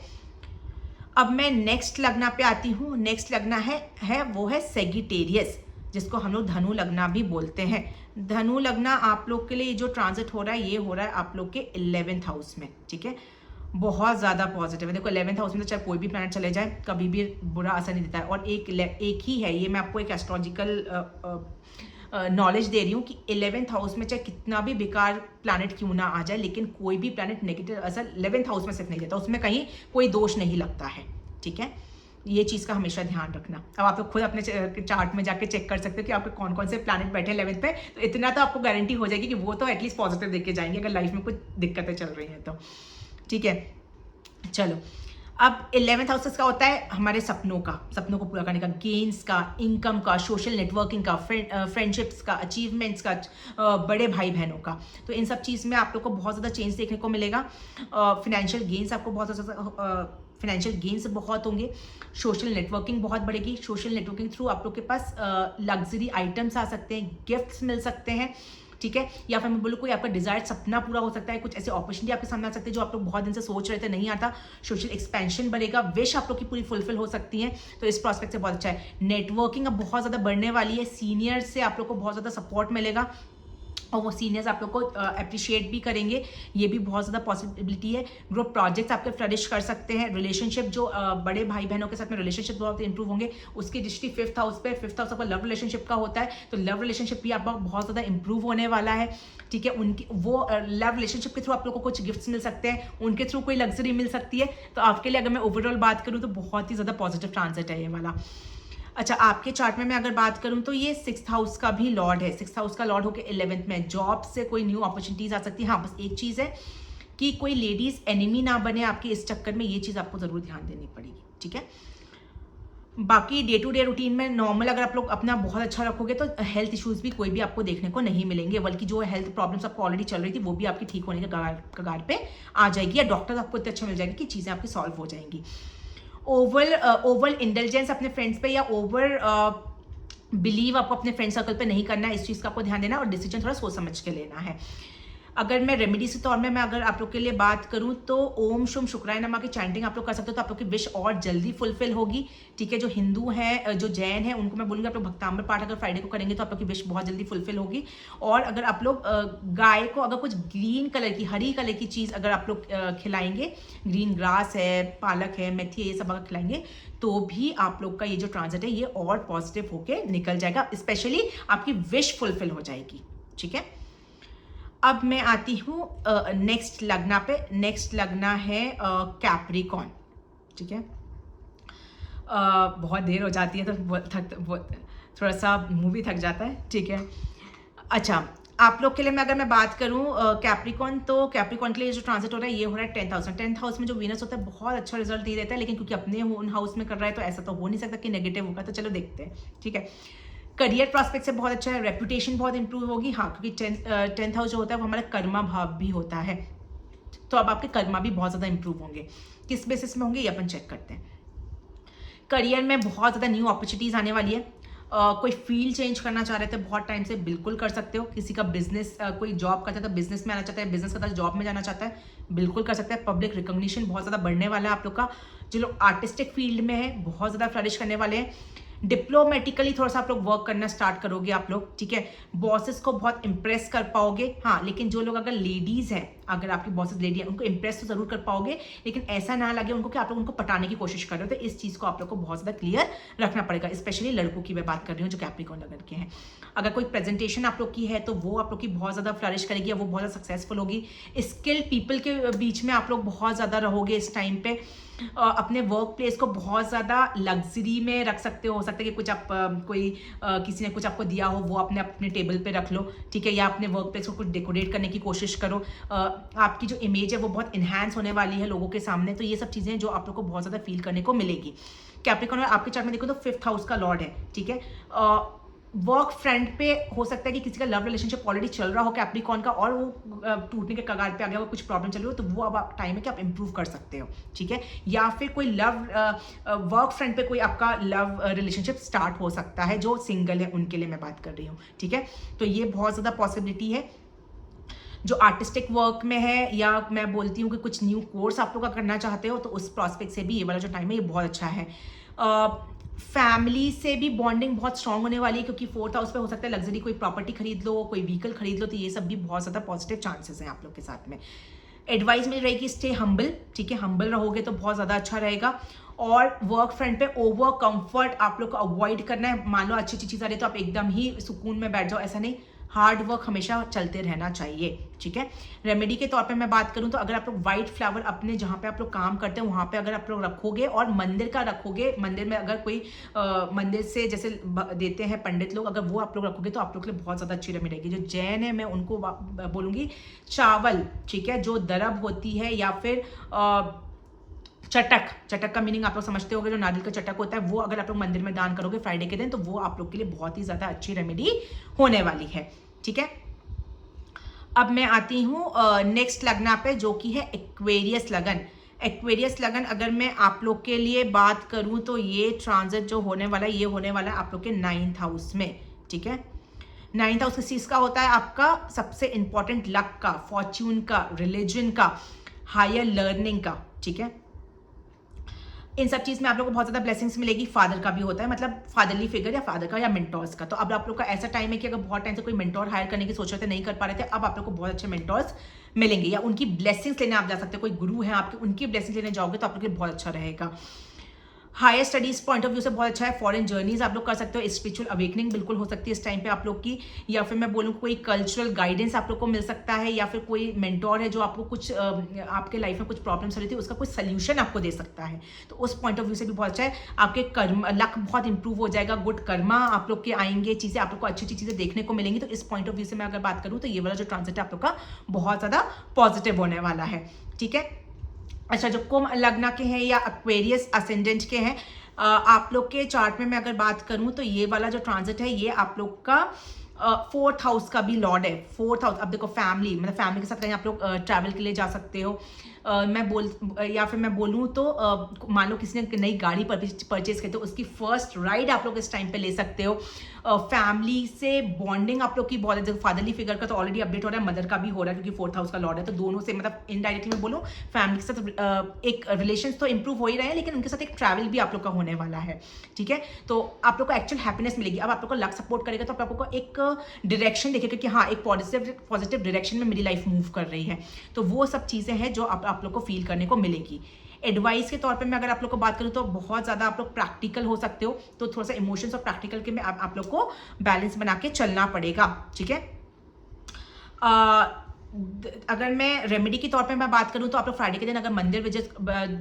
अब मैं नेक्स्ट लग्ना पे आती हूँ। नेक्स्ट लग्ना है वो है सेगिटेरियस, जिसको हम लोग धनु लग्ना भी बोलते हैं। धनु लग्ना आप लोग के लिए जो ट्रांजिट हो रहा है ये हो रहा है आप लोग के 11th हाउस में, ठीक है। बहुत ज़्यादा पॉजिटिव है। देखो 11th हाउस में तो चाहे कोई भी प्लैनेट चले जाए कभी भी बुरा असर नहीं देता है। और एक ही है ये, मैं आपको एक एस्ट्रोलॉजिकल नॉलेज दे रही हूँ कि 11th हाउस में चाहे कितना भी बेकार प्लैनेट क्यों ना आ जाए, लेकिन कोई भी प्लैनेट नेगेटिव असर 11th हाउस में सिर्फ नहीं देता, उसमें कहीं कोई दोष नहीं लगता है, ठीक है। ये चीज़ का हमेशा ध्यान रखना। अब आप लोग खुद अपने चार्ट में जाके चेक कर सकते हो कि आपके कौन कौन से प्लैनेट बैठे हैं 11th पे, तो इतना तो आपको गारंटी हो जाएगी कि वो तो एटलीस्ट पॉजिटिव देख के जाएंगे अगर लाइफ में कुछ दिक्कतें चल रही हैं तो, ठीक है। चलो अब 11th हाउस का होता है हमारे सपनों को पूरा करने का, गेन्स का, इनकम का, सोशल नेटवर्किंग का, फ्रेंडशिप्स का, अचीवमेंट्स का, बड़े भाई बहनों का। तो इन सब चीज़ में आप लोग को बहुत ज़्यादा चेंज देखने को मिलेगा। फिनेंशियल गेन्स आपको बहुत ज़्यादा फिनेंशियल गेन्स बहुत होंगे। सोशल नेटवर्किंग बहुत बढ़ेगी। सोशल नेटवर्किंग थ्रू आप लोग के पास लग्जरी आइटम्स आ सकते हैं, गिफ्ट्स मिल सकते हैं, ठीक है। या फिर मैं बोलूँ कोई आपका डिजायर्ड सपना पूरा हो सकता है, कुछ ऐसे अपॉर्चुनिटी आपके सामने आ सकती है जो आप लोग बहुत दिन से सोच रहे थे, नहीं आता। सोशल एक्सपेंशन बढ़ेगा, विश आप लोग की पूरी फुलफिल हो सकती है। तो इस प्रोस्पेक्ट से बहुत अच्छा है। नेटवर्किंग अब बहुत ज़्यादा बढ़ने वाली है, सीनियर से आप लोग को बहुत ज़्यादा सपोर्ट मिलेगा और वो सीनियर्स आप लोग को अप्रिशिएट भी करेंगे, ये भी बहुत ज़्यादा पॉसिबिलिटी है। ग्रुप प्रोजेक्ट्स आपके फ्लरिश कर सकते हैं। रिलेशनशिप जो बड़े भाई बहनों के साथ में रिलेशनशिप बहुत इंप्रूव होंगे। उसकी दृष्टि 5th हाउस पे, 5th हाउस आपका लव रिलेशनशिप का होता है, तो लव रिलेशनशिप भी आपका बहुत ज़्यादा इंप्रूव होने वाला है, ठीक है। उनकी वो लव रिलेशनशिप के थ्रू आप लोग को कुछ गिफ्ट्स मिल सकते हैं, उनके थ्रू कोई लग्जरी मिल सकती है। तो आपके लिए अगर मैं ओवरऑल बात करूँ तो बहुत ही ज़्यादा पॉजिटिव ट्रांजिट है ये वाला। अच्छा, आपके चार्ट में मैं अगर बात करूं तो ये 6th हाउस का भी लॉर्ड है। 6th हाउस का लॉर्ड होकर 11th में, जॉब से कोई न्यू अपॉर्चुनिटीज आ सकती है। हाँ, बस एक चीज़ है कि कोई लेडीज एनिमी ना बने आपके इस चक्कर में, ये चीज़ आपको ज़रूर ध्यान देनी पड़ेगी, ठीक है। बाकी डे टू डे रूटीन में नॉर्मल अगर आप लोग अपना बहुत अच्छा रखोगे तो हेल्थ इश्यूज भी कोई भी आपको देखने को नहीं मिलेंगे, बल्कि जो हेल्थ प्रॉब्लम्स आपको ऑलरेडी चल रही थी वो भी आपकी ठीक होने के कगार पे आ जाएगी, या डॉक्टर आपको इतने अच्छा मिल जाएगा कि चीज़ें आपकी सॉल्व हो जाएंगी। ओवर इंटेलिजेंस अपने फ्रेंड्स पे या ओवर बिलीव आपको अपने फ्रेंड सर्कल पे नहीं करना है, इस चीज़ का आपको ध्यान देना है और डिसीजन थोड़ा सोच समझ के लेना है। अगर मैं रेमेडीज के तौर में मैं अगर आप लोग के लिए बात करूं तो ओम शुम शुक्राय नमः की चैंटिंग आप लोग कर सकते हो, तो आप लोग की विश और जल्दी फुलफिल होगी, ठीक है। जो हिंदू हैं, जो जैन है, उनको मैं बोलूँगी आप लोग भक्ताम्बर पाठ अगर फ्राइडे को करेंगे तो आप लोग की विश बहुत जल्दी फुलफिल होगी। और अगर आप लोग गाय को अगर कुछ ग्रीन कलर की, हरी कलर की चीज़ अगर आप लोग खिलाएंगे, ग्रीन ग्रास है, पालक है, मेथी है, ये सब अगर खिलाएंगे तो भी आप लोग का ये जो ट्रांजिट है ये और पॉजिटिव होके निकल जाएगा, स्पेशली आपकी विश फुलफिल हो जाएगी, ठीक है। अब मैं आती हूँ नेक्स्ट लग्ना पे। नेक्स्ट लग्ना है कैप्रिकॉन, ठीक है। बहुत देर हो जाती है तो थोड़ा सा मुंह भी थक जाता है, ठीक है। अच्छा, आप लोग के लिए मैं अगर मैं बात करूं कैप्रिकॉन, तो कैप्रिकॉन के लिए जो ट्रांजिट हो रहा है ये हो रहा है 10th हाउस में। 10th हाउस में जो वीनस होता है बहुत अच्छा रिजल्ट नहीं देता है, लेकिन क्योंकि अपने ओन हाउस में कर रहा है तो ऐसा तो हो नहीं सकता कि नेगेटिव होगा, तो चलो देखते हैं, ठीक है। करियर प्रॉस्पेक्ट से बहुत अच्छा है, रेपुटेशन बहुत इंप्रूव होगी। हाँ, क्योंकि 10th हाउस जो होता है वो हमारा कर्मा भाव भी होता है, तो अब आपके कर्मा भी बहुत ज़्यादा इंप्रूव होंगे। किस बेसिस में होंगे ये अपन चेक करते हैं। करियर में बहुत ज़्यादा न्यू अपॉर्चुनिटीज़ आने वाली है। कोई फील्ड चेंज करना चाह रहे थे बहुत टाइम से, बिल्कुल कर सकते हो। किसी का बिजनेस, कोई जॉब करता है तो बिजनेस में आना चाहता है, बिजनेस करता है जॉब में जाना चाहता है, बिल्कुल कर सकता है। पब्लिक रिकॉग्निशन बहुत ज़्यादा बढ़ने वाला है आप लोग का। जो लोग आर्टिस्टिक फील्ड में है बहुत ज़्यादा फ्लरिश करने वाले हैं। डिप्लोमेटिकली थोड़ा सा आप लोग वर्क करना स्टार्ट करोगे आप लोग, ठीक है। बॉसेस को बहुत इंप्रेस कर पाओगे। हाँ, लेकिन जो लोग अगर लेडीज हैं, अगर आपकी बॉसेस लेडी है, उनको इंप्रेस तो जरूर कर पाओगे, लेकिन ऐसा ना लगे उनको कि आप लोग उनको पटाने की कोशिश कर रहे हो। तो इस चीज को आप लोग को बहुत ज्यादा क्लियर रखना पड़ेगा, स्पेशली लड़कों की मैं बात कर रही हूँ जो कैप्रिकॉर्न लगन के हैं। अगर कोई प्रेजेंटेशन आप लोग की है तो वो आप लोग की बहुत ज्यादा फ्लरिश करेगी, वो बहुत ज्यादा सक्सेसफुल होगी। स्किल्ड पीपल के बीच में आप लोग बहुत ज्यादा रहोगे इस टाइम पे। अपने वर्क प्लेस को बहुत ज़्यादा लग्जरी में रख सकते हो सकता है कि कुछ आप किसी ने कुछ आपको दिया हो वो अपने अपने टेबल पे रख लो, ठीक है। या अपने वर्क प्लेस को कुछ डेकोरेट करने की कोशिश करो। आपकी जो इमेज है वो बहुत इन्हांस होने वाली है लोगों के सामने। तो ये सब चीज़ें जो आप लोग को बहुत ज़्यादा फील करने को मिलेगी। कैप्रिकॉर्न आपके चार्ट में देखो तो 5th हाउस का लॉर्ड है, ठीक है। वर्क फ्रंट पे हो सकता है कि किसी का लव रिलेशनशिप ऑलरेडी चल रहा हो कैप्रिकॉर्न का, और वो टूटने के कगार पे आ गया हो, कुछ प्रॉब्लम चल रही हो, तो वो अब टाइम है कि आप इंप्रूव कर सकते हो, ठीक है। या फिर कोई वर्क फ्रंट पे कोई आपका लव रिलेशनशिप स्टार्ट हो सकता है, जो सिंगल है उनके लिए मैं बात कर रही हूँ, ठीक है। तो ये बहुत ज़्यादा पॉसिबिलिटी है। जो आर्टिस्टिक वर्क में है, या मैं बोलती हूँ कि कुछ न्यू कोर्स आप लोग का करना चाहते हो, तो उस प्रॉस्पेक्ट से भी ये वाला जो टाइम है ये बहुत अच्छा है। फैमिली से भी बॉन्डिंग बहुत स्ट्रांग होने वाली है, क्योंकि 4th हाउस पे हो सकता है लग्जरी कोई प्रॉपर्टी खरीद लो, कोई व्हीकल खरीद लो, तो ये सब भी बहुत ज़्यादा पॉजिटिव चांसेस हैं आप लोग के साथ में। एडवाइस मिल रहेगी स्टे हम्बल, ठीक है। हम्बल रहोगे तो बहुत ज़्यादा अच्छा रहेगा। और वर्क फ्रंट पे ओवर कंफर्ट आप लोग को अवॉइड करना है। मान लो अच्छी अच्छी चीज़ आ रही है तो आप एकदम ही सुकून में बैठ जाओ, ऐसा नहीं। हार्ड वर्क हमेशा चलते रहना चाहिए, ठीक है। रेमेडी के तौर पे मैं बात करूं तो अगर आप लोग व्हाइट फ्लावर अपने जहां पे आप लोग काम करते हैं वहां पे अगर आप लोग रखोगे, और मंदिर का रखोगे, मंदिर में अगर कोई मंदिर से जैसे देते हैं पंडित लोग, अगर वो आप लोग रखोगे तो आप लोग के लिए बहुत ज़्यादा अच्छी रेमेडी रहेगी। जो जैन है मैं उनको बोलूँगी चावल, ठीक है, जो दरब होती है या फिर चटक, चटक का मीनिंग आप लोग समझते होंगे, जो नारियल का चटक होता है वो अगर आप लोग मंदिर में दान करोगे फ्राइडे के दिन तो वो आप लोग के लिए बहुत ही ज़्यादा अच्छी रेमेडी होने वाली है। ठीक है, अब मैं आती हूँ नेक्स्ट लगना पे, जो कि है एक्वेरियस लगन। एक्वेरियस लगन अगर मैं आप लोग के लिए बात करूँ तो ये ट्रांजिट जो होने वाला है ये होने वाला है आप लोग के 9th हाउस में। ठीक है, 9th हाउस किस चीज़ का होता है? आपका सबसे इंपॉर्टेंट लक का, फॉर्च्यून का, रिलीजन का, हायर लर्निंग का। ठीक है, इन सब चीज़ में आप लोगों को बहुत ज़्यादा ब्लेसिंग्स मिलेगी। फादर का भी होता है, मतलब फादरली फिगर या फादर का या मेंटोर्स का। तो अब आप लोग का ऐसा टाइम है कि अगर बहुत टाइम से कोई मेंटोर हायर करने की सोच रहे थे, नहीं कर पा रहे थे, अब आप लोग को बहुत अच्छे मेंटोर्स मिलेंगे या उनकी ब्लेसिंग्स लेने आप जा सकते हैं। कोई गुरु है आपके, उनकी ब्लेसिंग्स लेने जाओगे तो आप लोग के लिए बहुत अच्छा रहेगा। Higher studies point of view से बहुत अच्छा है। फॉरेन जर्नीज आप लोग कर सकते हो। स्पिरिचुअल अवेकनिंग बिल्कुल हो सकती है इस टाइम पे आप लोग की, या फिर मैं बोलूँ कोई कल्चरल गाइडेंस आप लोग को मिल सकता है, या फिर कोई मेंटोर है जो आपको कुछ आपके लाइफ में कुछ प्रॉब्लम्स हो रही थी उसका कुछ सोल्यूशन आपको दे सकता है। तो उस पॉइंट ऑफ व्यू से भी बहुत अच्छा है। आपके कर्म लक बहुत इंप्रूव हो जाएगा, गुड कर्मा आप लोग के आएंगे, चीज़ें आप लोग को अच्छी अच्छी चीज़ें देखने को मिलेंगी। तो इस पॉइंट ऑफ व्यू से मैं अगर बात करूँ तो ये वाला जो ट्रांजिट है आप लोग का बहुत ज़्यादा पॉजिटिव होने वाला है। ठीक है, अच्छा जो कुंभ लग्न के हैं या एक्वेरियस असेंडेंट के हैं, आप लोग के चार्ट में मैं अगर बात करूं तो ये वाला जो ट्रांजिट है ये आप लोग का 4th हाउस का भी लॉर्ड है। 4th हाउस, अब देखो फैमिली, मतलब फैमिली के साथ कहीं आप लोग ट्रैवल के लिए जा सकते हो। या फिर मैं बोलूँ तो मान लो किसी ने नई गाड़ी परचेज की तो उसकी फर्स्ट राइड आप लोग इस टाइम पे ले सकते हो। फैमिली से बॉन्डिंग आप लोग की बहुत है। फादरली फिगर का तो ऑलरेडी अपडेट हो रहा है, मदर का भी हो रहा है क्योंकि 4th हाउस का लॉर्ड है। तो दोनों से मतलब इनडायरेक्टली मैं बोलूँ फैमिली के साथ एक रिलेशन तो इंप्रूव हो ही रहे हैं, लेकिन उनके साथ एक ट्रैवल भी आप लोग का होने वाला है। ठीक है, तो आप लोग को एक्चुअल हैप्पीनेस मिलेगी। अब आप लोग को लक सपोर्ट करेगा तो आप लोग को एक डायरेक्शन दिखेगा कि हाँ एक पॉजिटिव डायरेक्शन में मेरी लाइफ मूव कर रही है। तो वो सब चीज़ें हैं जो आप लोग को फील करने को मिलेगी। एडवाइस के तौर पे मैं अगर आप लोग को बात करूँ तो बहुत ज़्यादा आप लोग प्रैक्टिकल हो सकते हो, तो थोड़ा सा इमोशंस और प्रैक्टिकल के में आप लोग को बैलेंस बना के चलना पड़ेगा। ठीक है, अगर मैं रेमेडी के तौर पे मैं बात करूं तो आप लोग फ्राइडे के दिन अगर मंदिर विजिट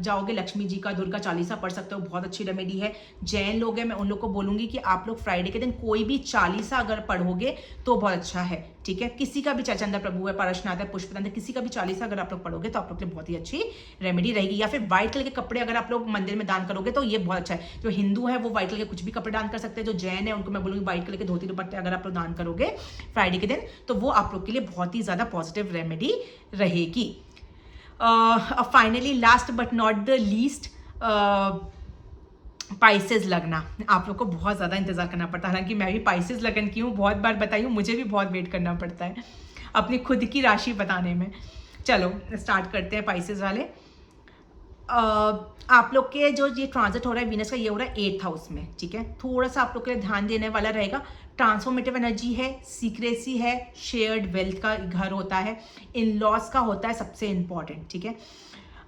जाओगे, लक्ष्मी जी का दुर्गा चालीसा पढ़ सकते हो, बहुत अच्छी रेमेडी है। जैन लोग हैं, मैं उन लोग को बोलूंगी कि आप लोग फ्राइडे के दिन कोई भी चालीसा अगर पढ़ोगे तो बहुत अच्छा है। ठीक है, किसी का भी चंद्र प्रभु है, पारशनाथ है, पुष्पतंत्र, किसी का भी चालीसा अगर आप लोग पढ़ोगे तो आप लोग के लिए बहुत ही अच्छी रेमेडी रहेगी। या फिर व्हाइट कलर के कपड़े अगर आप लोग मंदिर में दान करोगे तो ये बहुत अच्छा है। जो हिंदू है वो व्हाइट कलर के कुछ भी कपड़े दान कर सकते हैं। जो जैन है उनको मैं बोलूंगी व्हाइट कलर के धोती दुपट्टे अगर आप लोग दान करोगे फ्राइडे के दिन तो वो आप लोग के लिए बहुत ही ज्यादा पॉजिटिव रेमेडी रहेगी। Finally last but not the least, Pisces लगना। आप लोग को बहुत ज़्यादा इंतजार करना पड़ता है, हालांकि मैं भी पाइसेस लगन की हूँ, बहुत बार बताई हूँ, मुझे भी बहुत वेट करना पड़ता है अपनी खुद की राशि बताने में। चलो स्टार्ट करते हैं पाइसेस वाले। आप लोग के जो ये ट्रांजिट हो रहा है वीनस का, ये हो रहा है 8th हाउस में। ठीक है, थोड़ा सा आप लोग के लिए ध्यान देने वाला रहेगा। ट्रांसफॉर्मेटिव एनर्जी है, सीक्रेसी है, शेयर्ड वेल्थ का घर होता है, इन लॉस का होता है सबसे इंपॉर्टेंट। ठीक है,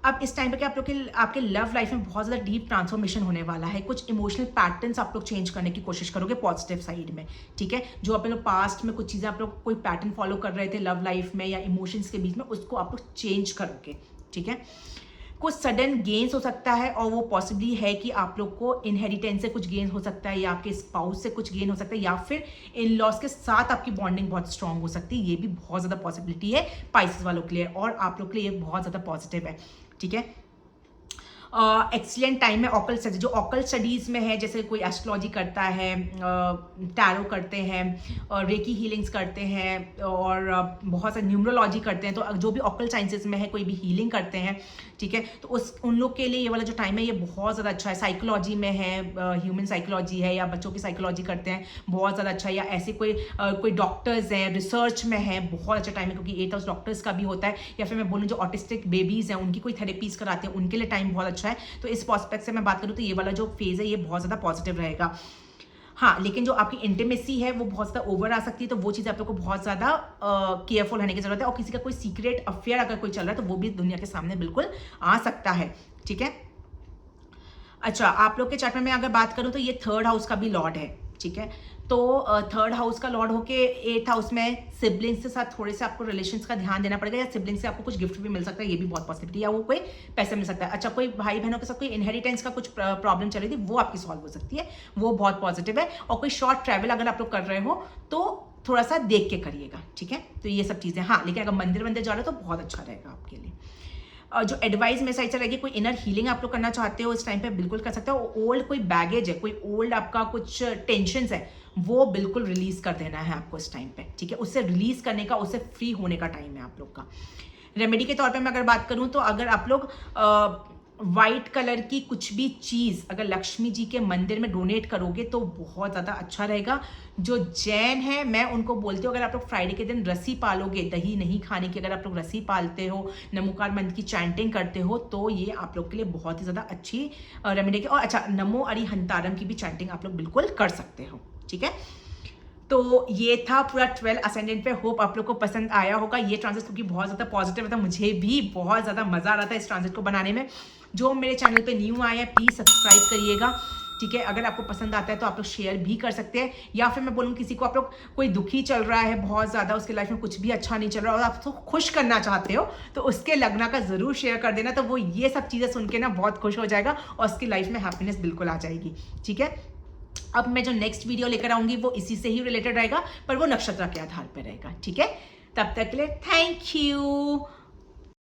अब इस टाइम पे आप लोग के आपके लव लाइफ में बहुत ज़्यादा डीप ट्रांसफॉर्मेशन होने वाला है। कुछ इमोशनल पैटर्न्स आप लोग चेंज करने की कोशिश करोगे पॉजिटिव साइड में। ठीक है, जो अपने लोग पास्ट में कुछ चीज़ें आप लोग कोई पैटर्न फॉलो कर रहे थे लव लाइफ में या इमोशंस के बीच में, उसको आप लोग चेंज करोगे। ठीक है, कुछ सडन गेन्स हो सकता है और वो पॉसिबली है कि आप लोग को इनहेरिटेंस से कुछ गेन हो सकता है, या आपके स्पाउस से कुछ गेन हो सकता है, या फिर इन लॉस के साथ आपकी बॉन्डिंग बहुत स्ट्रांग हो सकती है। ये भी बहुत ज़्यादा पॉसिबिलिटी है पाइसेस वालों के लिए, और आप लोग के लिए ये बहुत ज़्यादा पॉजिटिव है। ठीक है, एक्सीलेंट टाइम है ऑकल्ट स्टडीज, जो ऑकल्ट स्टडीज़ में है, जैसे कोई एस्ट्रोलॉजी करता है, टैरो करते हैं, रेकी हीलिंग्स करते हैं, और बहुत सारे न्यूमरोलॉजी करते हैं। तो जो भी ऑकल्ट साइंसेस में है, कोई भी हीलिंग करते हैं, ठीक है, तो उन लोग के लिए ये वाला जो टाइम है ये बहुत ज़्यादा अच्छा है। साइकोलॉजी में है, ह्यूमन साइकोलॉजी है, या बच्चों की साइकोलॉजी करते हैं, बहुत ज़्यादा अच्छा है। या ऐसे कोई डॉक्टर्स हैं, रिसर्च में है, बहुत अच्छा टाइम है, क्योंकि 8th हाउस डॉक्टर्स का भी होता है। या फिर मैं बोलूँ जो ऑटिस्टिक बेबीज़ हैं उनकी कोई थेरेपीज कराते हैं, उनके लिए टाइम बहुत अच्छा है। तो इस प्रोस्पेक्ट से मैं बात करूँ तो ये वाला जो फेज है ये बहुत ज़्यादा पॉजिटिव रहेगा। हाँ, लेकिन जो आपकी इंटीमेसी है वो बहुत ज़्यादा ओवर आ सकती है, तो वो चीज़ आप लोग को बहुत ज़्यादा केयरफुल रहने की जरूरत है। और किसी का कोई सीक्रेट अफेयर अगर कोई चल रहा है तो वो भी दुनिया के सामने बिल्कुल आ सकता है। ठीक है, अच्छा आप लोग के चार्ट में मैं अगर बात करूँ तो ये 3rd हाउस का भी लॉर्ड है। ठीक है, तो 3rd हाउस का लॉर्ड होके 8th हाउस में सिबलिंग्स के साथ थोड़े से आपको रिलेशंस का ध्यान देना पड़ेगा, या सिबलिंग्स से आपको कुछ गिफ्ट भी मिल सकता है, ये भी बहुत पॉसिबिलिटी, या वो कोई पैसे मिल सकता है। अच्छा, कोई भाई बहनों के साथ कोई इनहेरिटेंस का कुछ प्रॉब्लम चल रही थी वो आपकी सॉल्व हो सकती है, वो बहुत पॉजिटिव है। और कोई शॉर्ट ट्रैवल अगर आप लोग कर रहे हो तो थोड़ा सा देख के करिएगा। ठीक है, तो ये सब चीज़ें, हाँ लेकिन अगर मंदिर जा रहे हो तो बहुत अच्छा रहेगा आपके लिए। जो एडवाइस मेरे साइड से रहेगी, कोई इनर हीलिंग आप लोग करना चाहते हो इस टाइम पे बिल्कुल कर सकते हो। ओल्ड कोई बैगेज है, कोई ओल्ड आपका कुछ टेंशन है, वो बिल्कुल रिलीज कर देना है आपको इस टाइम पे, ठीक है। उससे रिलीज करने का, उससे फ्री होने का टाइम है आप लोग का। रेमेडी के तौर पे मैं अगर बात करूं तो अगर आप लोग वाइट कलर की कुछ भी चीज़ अगर लक्ष्मी जी के मंदिर में डोनेट करोगे तो बहुत ज़्यादा अच्छा रहेगा। जो जैन है मैं उनको बोलती हूँ, अगर आप लोग फ्राइडे के दिन रस्सी पालोगे, दही नहीं खाने की, अगर आप लोग रस्सी पालते हो, नमोकार मंत्र की चैंटिंग करते हो, तो ये आप लोग के लिए बहुत ही ज़्यादा अच्छी रेमेडी। और अच्छा, नमो अरिहंतारम की भी चैंटिंग आप लोग बिल्कुल कर सकते हो, ठीक है। तो ये था पूरा 12 असेंडेंट पे। होप आप लोग को पसंद आया होगा ये ट्रांजिट, क्योंकि बहुत ज़्यादा पॉजिटिव था, मुझे भी बहुत ज़्यादा मज़ा आ रहा था इस ट्रांजिट को बनाने में। जो मेरे चैनल पे न्यू आए हैं प्लीज़ सब्सक्राइब करिएगा, ठीक है। अगर आपको पसंद आता है तो आप लोग शेयर भी कर सकते हैं, या फिर मैं बोलूँ किसी को आप लोग कोई दुखी चल रहा है बहुत ज़्यादा, उसके लाइफ में कुछ भी अच्छा नहीं चल रहा और आप उसको खुश करना चाहते हो, तो उसके लगना का ज़रूर शेयर कर देना, तो वो ये सब चीज़ें सुन के ना बहुत खुश हो जाएगा और उसकी लाइफ में हैप्पीनेस बिल्कुल आ जाएगी, ठीक है। अब मैं जो नेक्स्ट वीडियो लेकर आऊंगी वो इसी से ही रिलेटेड रहेगा, पर वो नक्षत्र के आधार पर रहेगा, ठीक है। तब तक के लिए थैंक यू।